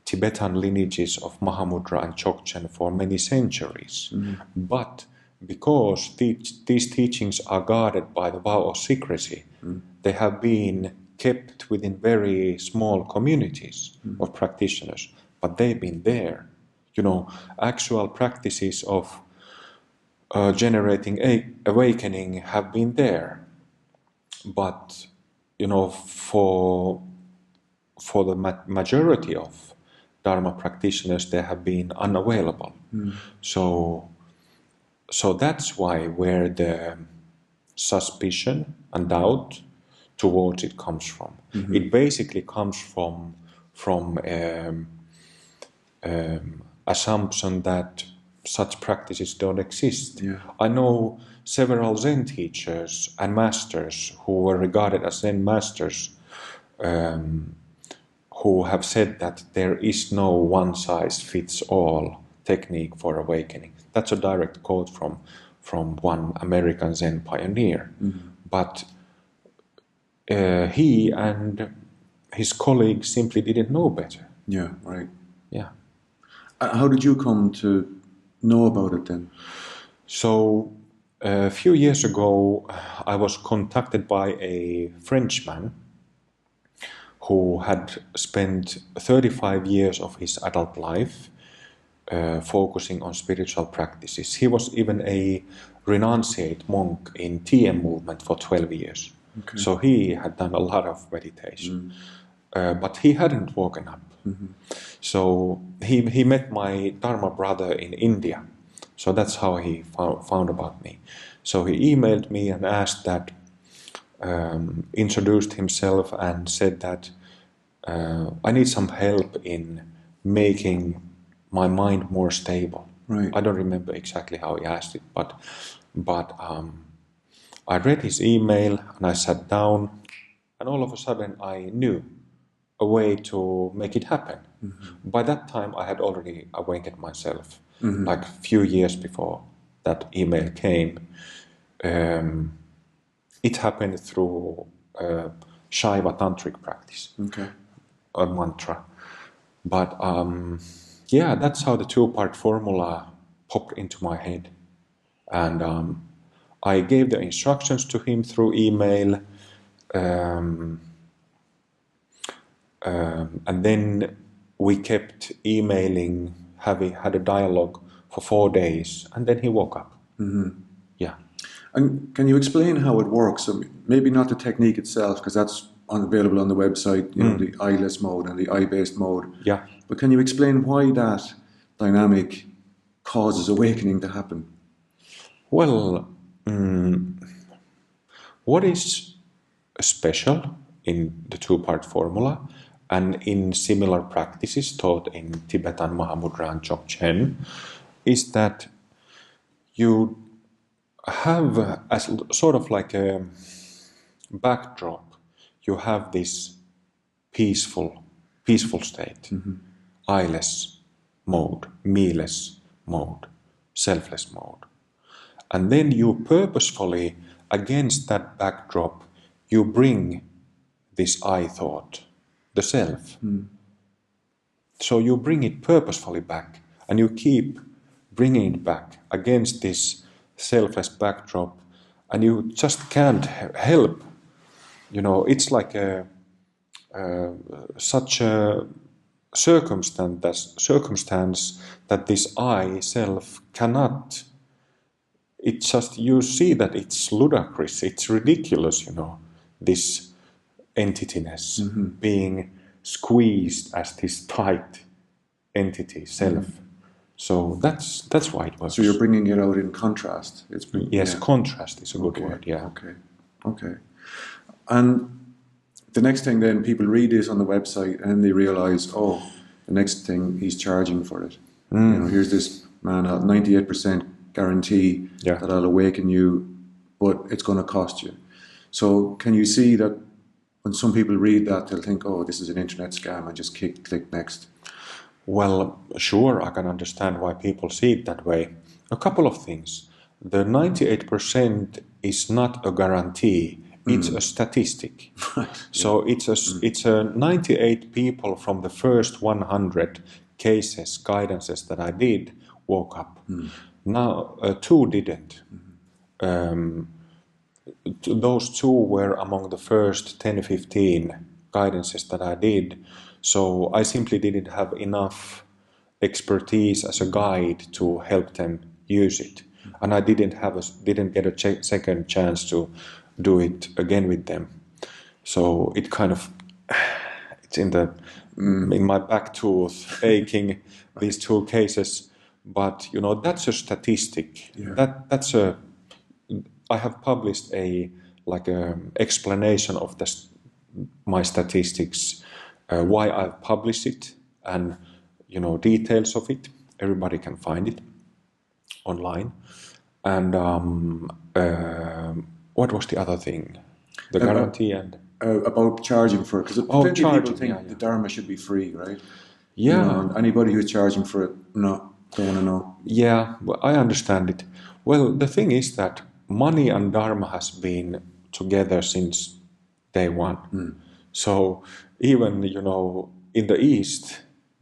Tibetan lineages of Mahamudra and Dzogchen for many centuries. But because these teachings are guarded by the vow of secrecy, they have been kept within very small communities of practitioners, but they've been there. Actual practices of generating awakening have been there, but for the majority of Dharma practitioners, they have been unavailable. So that's why where the suspicion and doubt towards it comes from. It basically comes from assumption that such practices don't exist. Yeah. I know several Zen teachers and masters who were regarded as Zen masters, who have said that there is no one-size-fits-all technique for awakening. That's a direct quote from one American Zen pioneer. But he and his colleagues simply didn't know better. Yeah, right. Yeah. How did you come to know about it then? So a few years ago, I was contacted by a Frenchman who had spent 35 years of his adult life focusing on spiritual practices. He was even a renunciate monk in TM movement for 12 years. Okay. So he had done a lot of meditation, but he hadn't woken up. So he met my Dharma brother in India. So that's how he found about me. So he emailed me and asked that, introduced himself and said that I need some help in making my mind more stable. Right. I don't remember exactly how he asked it, but I read his email and I sat down, and all of a sudden I knew a way to make it happen. By that time I had already awakened myself, like a few years before that email came. It happened through Shaiva tantric practice, Okay. a mantra. But yeah, that's how the two-part formula popped into my head. And I gave the instructions to him through email. And then we kept emailing, had a dialogue for 4 days, and then he woke up. Yeah. And can you explain how it works? So maybe not the technique itself, because that's available on the website, you know, the eyeless mode and the eye-based mode. Yeah. But can you explain why that dynamic causes awakening to happen? Well, what is special in the two-part formula and in similar practices taught in Tibetan Mahamudra and Dzogchen is that you have as sort of like a backdrop, you have this peaceful state, eyeless mode, me-less mode, selfless mode. And then you purposefully, against that backdrop, you bring this I thought, the self. So you bring it purposefully back, and you keep bringing it back against this selfless backdrop, and you just can't help. You know, it's like such a circumstance that this I self cannot. It's just, you see that it's ludicrous, it's ridiculous, you know, this entityness being squeezed as this tight entity, self. So that's why it works. So you're bringing it out in contrast. Yes, contrast is a good word, yeah. Okay. And the next thing then, people read this on the website and they realize, oh, the next thing, he's charging for it. You know, here's this man, 98% guarantee that I'll awaken you, but it's going to cost you. So can you see that when some people read that, they'll think, oh, this is an internet scam, and just click next? Well, sure, I can understand why people see it that way. A couple of things. The 98% is not a guarantee, it's a statistic. So it's a 98 people from the first 100 cases, guidances that I did, woke up. Now, 2 didn't. Those 2 were among the first 10 15 guidances that I did. So I simply didn't have enough expertise as a guide to help them use it. and I didn't get a second chance to do it again with them. So it kind of it's in my back tooth aching these two cases. But that's a statistic. That's a I have published a explanation of my statistics, why I've published it, and details of it. Everybody can find it online. And what was the other thing? The guarantee and about charging for it, because plenty of people think the Dharma should be free, right? Yeah. And anybody who's charging for it, don't want to know. Yeah, well, I understand it. Well, the thing is that money and Dharma has been together since day one. So even, in the East,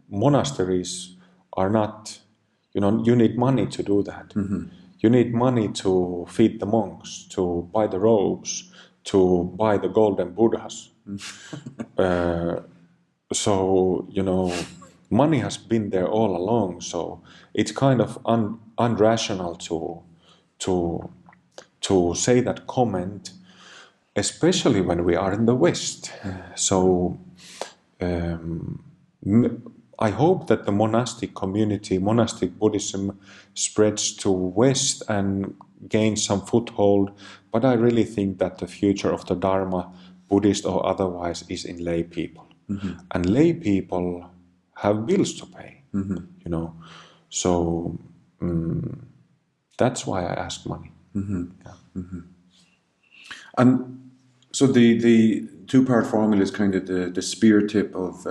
monasteries are not, you need money to do that. You need money to feed the monks, to buy the robes, to buy the golden Buddhas. So, money has been there all along. So it's kind of unrational to say that comment, especially when we are in the West. So I hope that the monastic community, monastic Buddhism, spreads to West and gains some foothold. But I really think that the future of the Dharma, Buddhist or otherwise, is in lay people. And lay people have bills to pay, So that's why I ask money. And so the two-part formula is kind of the spear tip of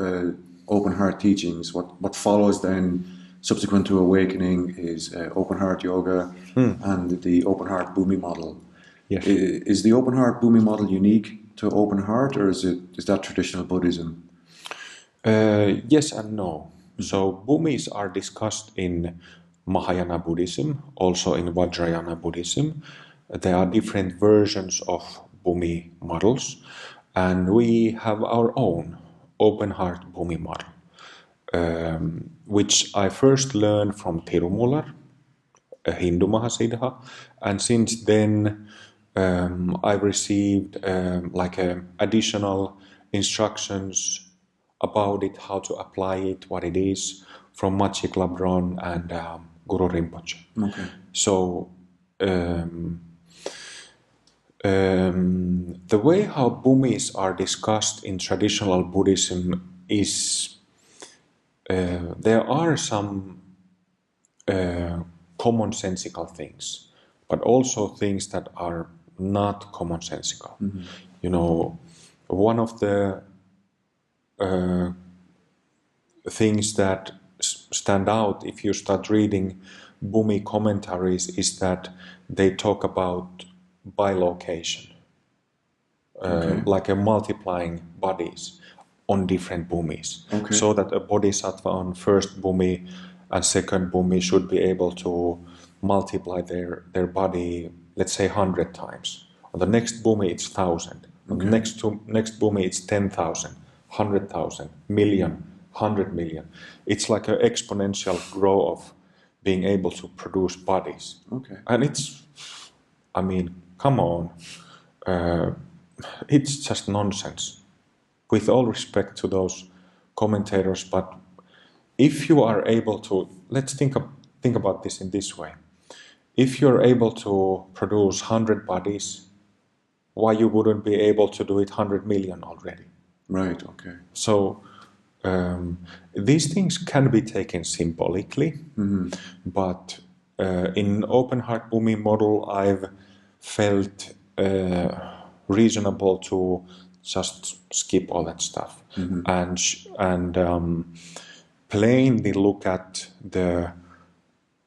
open heart teachings. What follows then, subsequent to awakening, is open heart yoga and the open heart Bhumi model. Yes. Is the open heart Bhumi model unique to open heart, or is that traditional Buddhism? Yes and no. So Bhumis are discussed in Mahayana Buddhism, also in Vajrayana Buddhism. There are different versions of Bhumi models, and we have our own open heart Bhumi model, which I first learned from Tirumular, a Hindu Mahasiddha, and since then I've received additional instructions about it, how to apply it, what it is, from Machi Labron and Guru Rinpoche. Okay. So the way how Bhumis are discussed in traditional Buddhism is there are some commonsensical things, but also things that are not commonsensical. One of the things that stand out if you start reading Bhumi commentaries is that they talk about bilocation, like a multiplying bodies on different Bhumis, so that a bodhisattva on first Bhumi and second Bhumi should be able to multiply their body, let's say 100 times. On the next Bhumi it's 1,000. On the next Bhumi it's 10,000, 100,000, million, 100 million. It's like an exponential growth of being able to produce bodies. And it's, come on, it's just nonsense. With all respect to those commentators, but if you are able to, let's think about this in this way. If you're able to produce 100 bodies, why you wouldn't be able to do it 100 million already? Right, okay. So these things can be taken symbolically, but in open heart Bhumi model, I've felt reasonable to just skip all that stuff and plainly look at the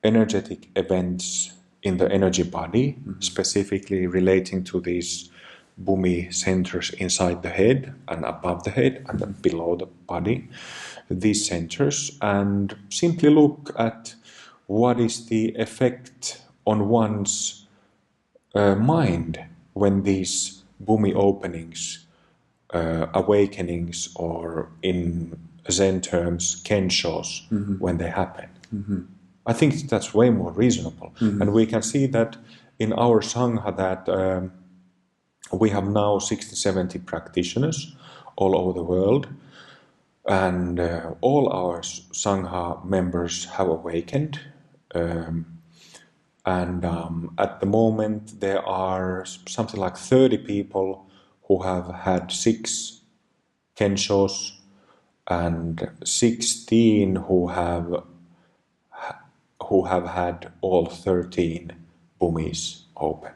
energetic events in the energy body, specifically relating to these Bhumi centers inside the head and above the head and then below the body, these centers, and simply look at what is the effect on one's mind when these Bhumi openings, awakenings, or in Zen terms, kenshos, when they happen. I think that's way more reasonable. And we can see that in our Sangha that we have now 60-70 practitioners all over the world, and all our Sangha members have awakened. And at the moment there are something like 30 people who have had 6 kenshos and 16 who have had all 13 bhumis open.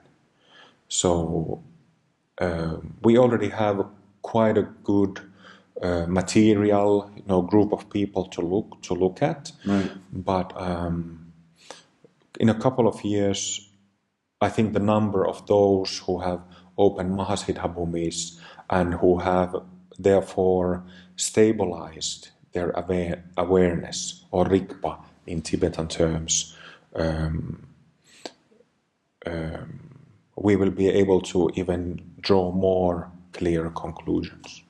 So we already have quite a good material, group of people to look at. Right. But in a couple of years, I think the number of those who have opened Mahasiddha bhumis and who have therefore stabilized their awareness, or rikpa in Tibetan terms, we will be able to even draw more clear conclusions.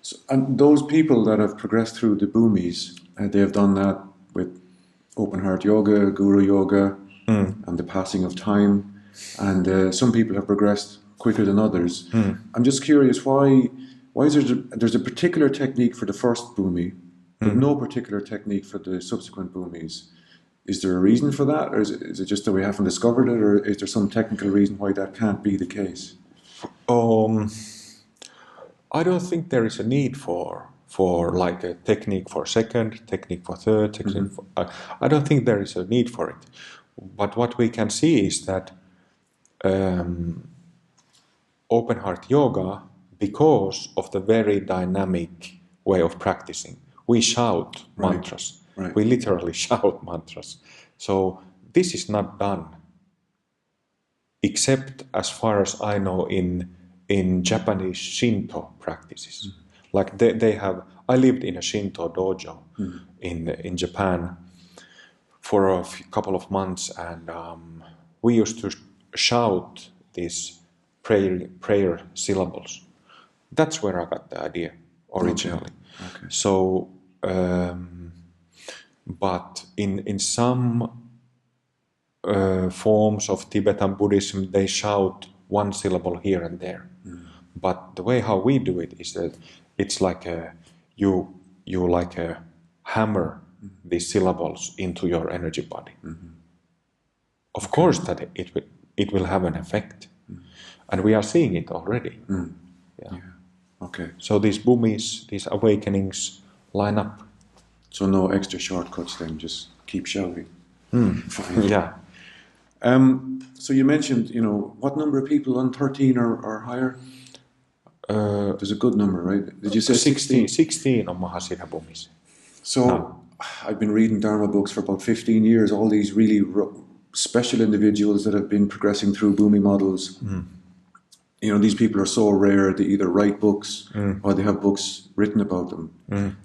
So, and those people that have progressed through the bhumis, they have done that with open heart yoga, guru yoga, and the passing of time. And some people have progressed quicker than others. I'm just curious, why is there's a particular technique for the first bhumi, but no particular technique for the subsequent bhumis? Is there a reason for that, or is it just that we haven't discovered it, or is there some technical reason why that can't be the case? I don't think there is a need for like a technique for second, technique for third, technique for, I don't think there is a need for it. But what we can see is that open heart yoga, because of the very dynamic way of practicing, we shout mantras. Right. We literally shout mantras. So this is not done, except as far as I know in Japanese Shinto practices. Like they have, I lived in a Shinto dojo in Japan for a couple of months, and we used to shout these prayer syllables. That's where I got the idea originally. Okay. So, but in some forms of Tibetan Buddhism, they shout one syllable here and there. But the way how we do it is that it's like you like a hammer these syllables into your energy body. Of course that it will have an effect, and we are seeing it already. Yeah. Okay. So these bhumis, these awakenings line up. So no extra shortcuts then, just keep shouting. Fine. Yeah. So you mentioned, what number of people on 13 or higher? There's a good number, right? Did you say 16? 16 on Mahasiddha bhumis. So I've been reading Dharma books for about 15 years, all these really special individuals that have been progressing through bhumi models. These people are so rare, they either write books or they have books written about them.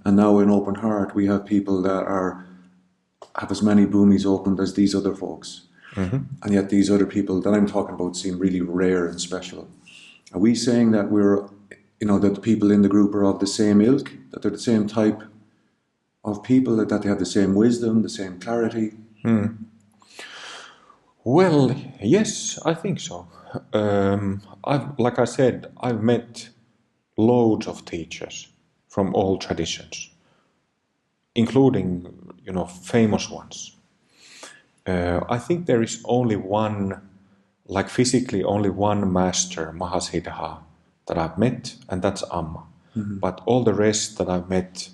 And now in Open Heart, we have people that have as many bhumis opened as these other folks. And yet these other people that I'm talking about seem really rare and special. Are we saying that that the people in the group are of the same ilk, that they're the same type of people, that they have the same wisdom, the same clarity? Well, yes, I think so. Like I said, I've met loads of teachers from all traditions, including, famous ones. I think there is only one, like physically only one master, Mahasiddha, that I've met, and that's Amma. But all the rest that I've met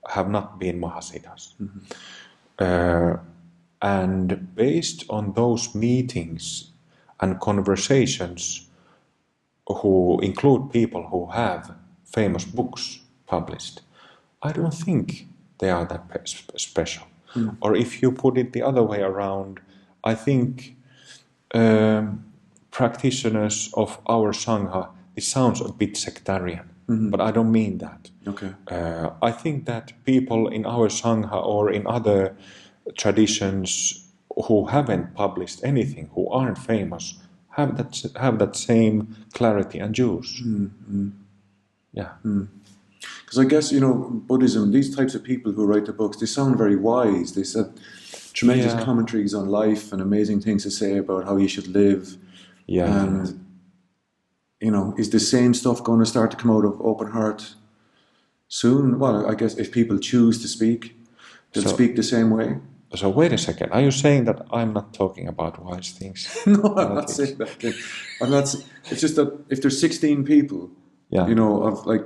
have not been Mahasiddhas. And based on those meetings and conversations, who include people who have famous books published, I don't think they are that special. Or if you put it the other way around, I think practitioners of our Sangha, it sounds a bit sectarian, but I don't mean that. Okay. I think that people in our Sangha or in other traditions who haven't published anything, who aren't famous, have that same clarity and juice. Yeah. Because I guess, Buddhism, these types of people who write the books, they sound very wise. They said tremendous Yeah. commentaries on life and amazing things to say about how you should live. Yeah. And, you know, is the same stuff going to start to come out of Open Heart soon? Well, I guess if people choose to speak, they'll So, speak the same way. so wait a second. Are you saying that I'm not talking about wise things? No, I'm not saying that. Kim. I'm not. It's just that if there's 16 people, Yeah. you know, of like,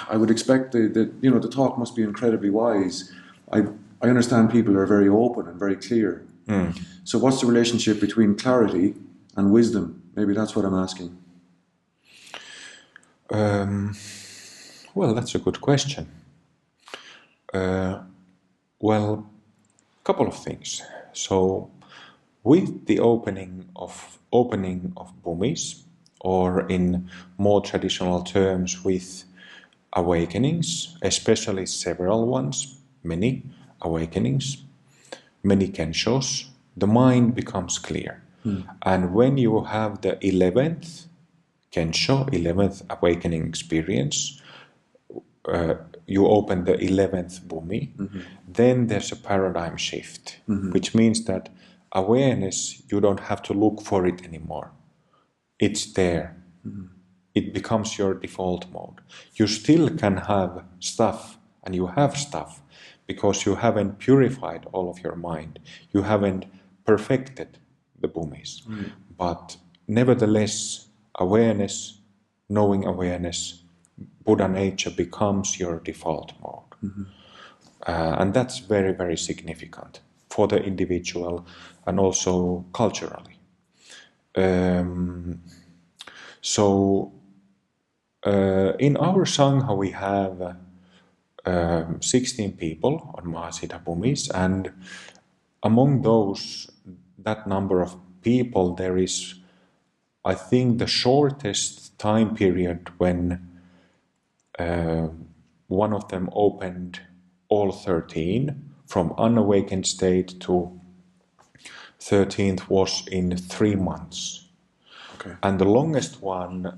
I would expect the you know the talk must be incredibly wise. I understand people are very open and very clear. So what's the relationship between clarity and wisdom? Maybe that's what I'm asking. Well, that's a good question. Well, couple of things. So, with the opening of Bumis, or in more traditional terms, with awakenings, especially several ones, many awakenings, many kenshos, the mind becomes clear. And when you have the 11th kensho, 11th awakening experience, you open the 11th bhumi, then there's a paradigm shift, which means that awareness, you don't have to look for it anymore. It's there. It becomes your default mode. You still can have stuff, and you have stuff, because you haven't purified all of your mind. You haven't perfected the bhumis. But nevertheless, awareness, knowing awareness, Buddha nature becomes your default mode. And that's very, very significant for the individual and also culturally. So, in our Sangha, we have 16 people on Mahasiddha Bhumis, and among those, that number of people, there is, I think, the shortest time period when one of them opened all 13 from unawakened state to 13th was in 3 months. Okay. And the longest one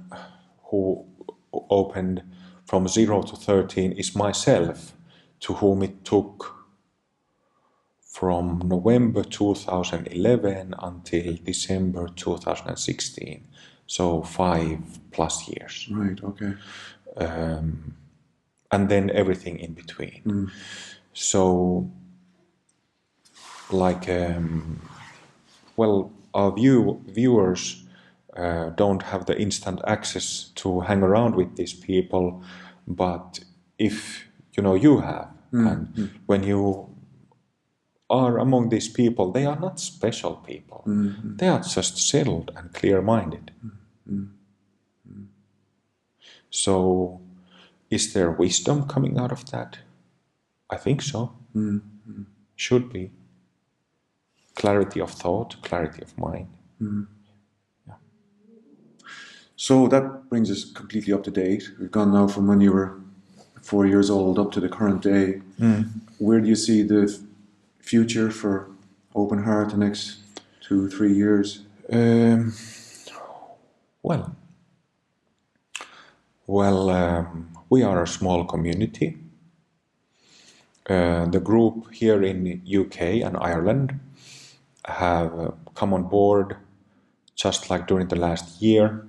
who opened from 0 to 13 is myself, to whom it took from November 2011 until December 2016. So 5+ years. Right. Okay. And then everything in between. So, like, well, our viewers don't have the instant access to hang around with these people, but if you know you have, and when you are among these people, they are not special people. They are just settled and clear-minded. So, is there wisdom coming out of that? I think so. Should be. Clarity of thought, clarity of mind. So that brings us completely up to date. We've gone now from when you were 4 years old up to the current day. Where do you see the future for Open Heart the next 2-3 years? Well, we are a small community. The group here in UK and Ireland have come on board just like during the last year.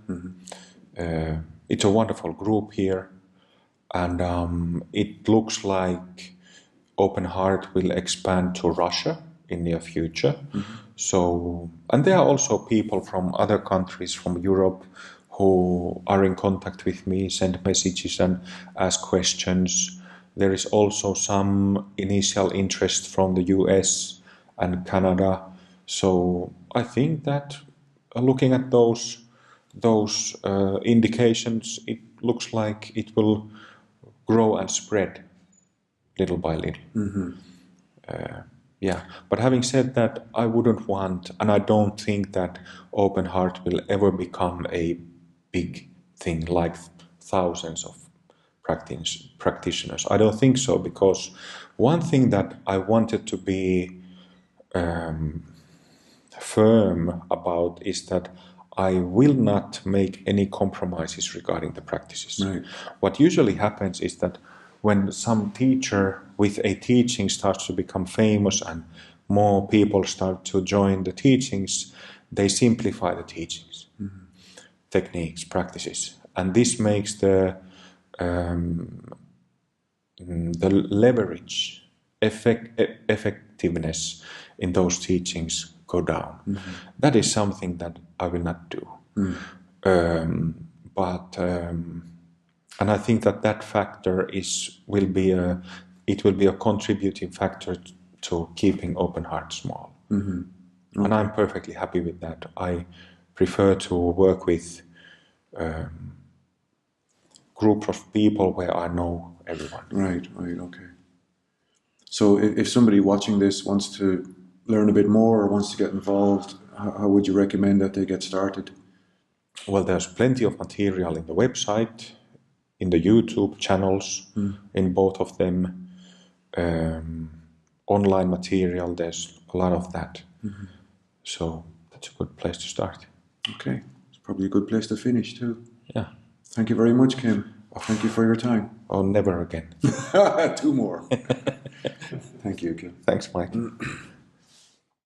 It's a wonderful group here, and it looks like Open Heart will expand to Russia in near future. So, and there are also people from other countries from Europe who are in contact with me, send messages and ask questions. There is also some initial interest from the US and Canada. So I think that looking at those indications, it looks like it will grow and spread little by little. Yeah, but having said that, I wouldn't want, and I don't think that Open Heart will ever become a big thing like thousands of practitioners. I don't think so, because one thing that I wanted to be firm about is that I will not make any compromises regarding the practices. Right. What usually happens is that when some teacher with a teaching starts to become famous and more people start to join the teachings, they simplify the teachings, techniques, practices, and this makes the leverage, effectiveness in those teachings go down. That is something that I will not do. And I think that factor will be a contributing factor to keeping Open Heart small. Okay. And I'm perfectly happy with that. I prefer to work with group of people where I know everyone. Right, okay. So if somebody watching this wants to learn a bit more or wants to get involved, how would you recommend that they get started? Well, there's plenty of material in the website, in the YouTube channels, in both of them. Online material, there's a lot of that. So that's a good place to start. Okay, it's probably a good place to finish too. Yeah. Thank you very much, Kim. Thank you for your time. Oh, never again. 2 more. Thank you, Kim. Thanks, Mike.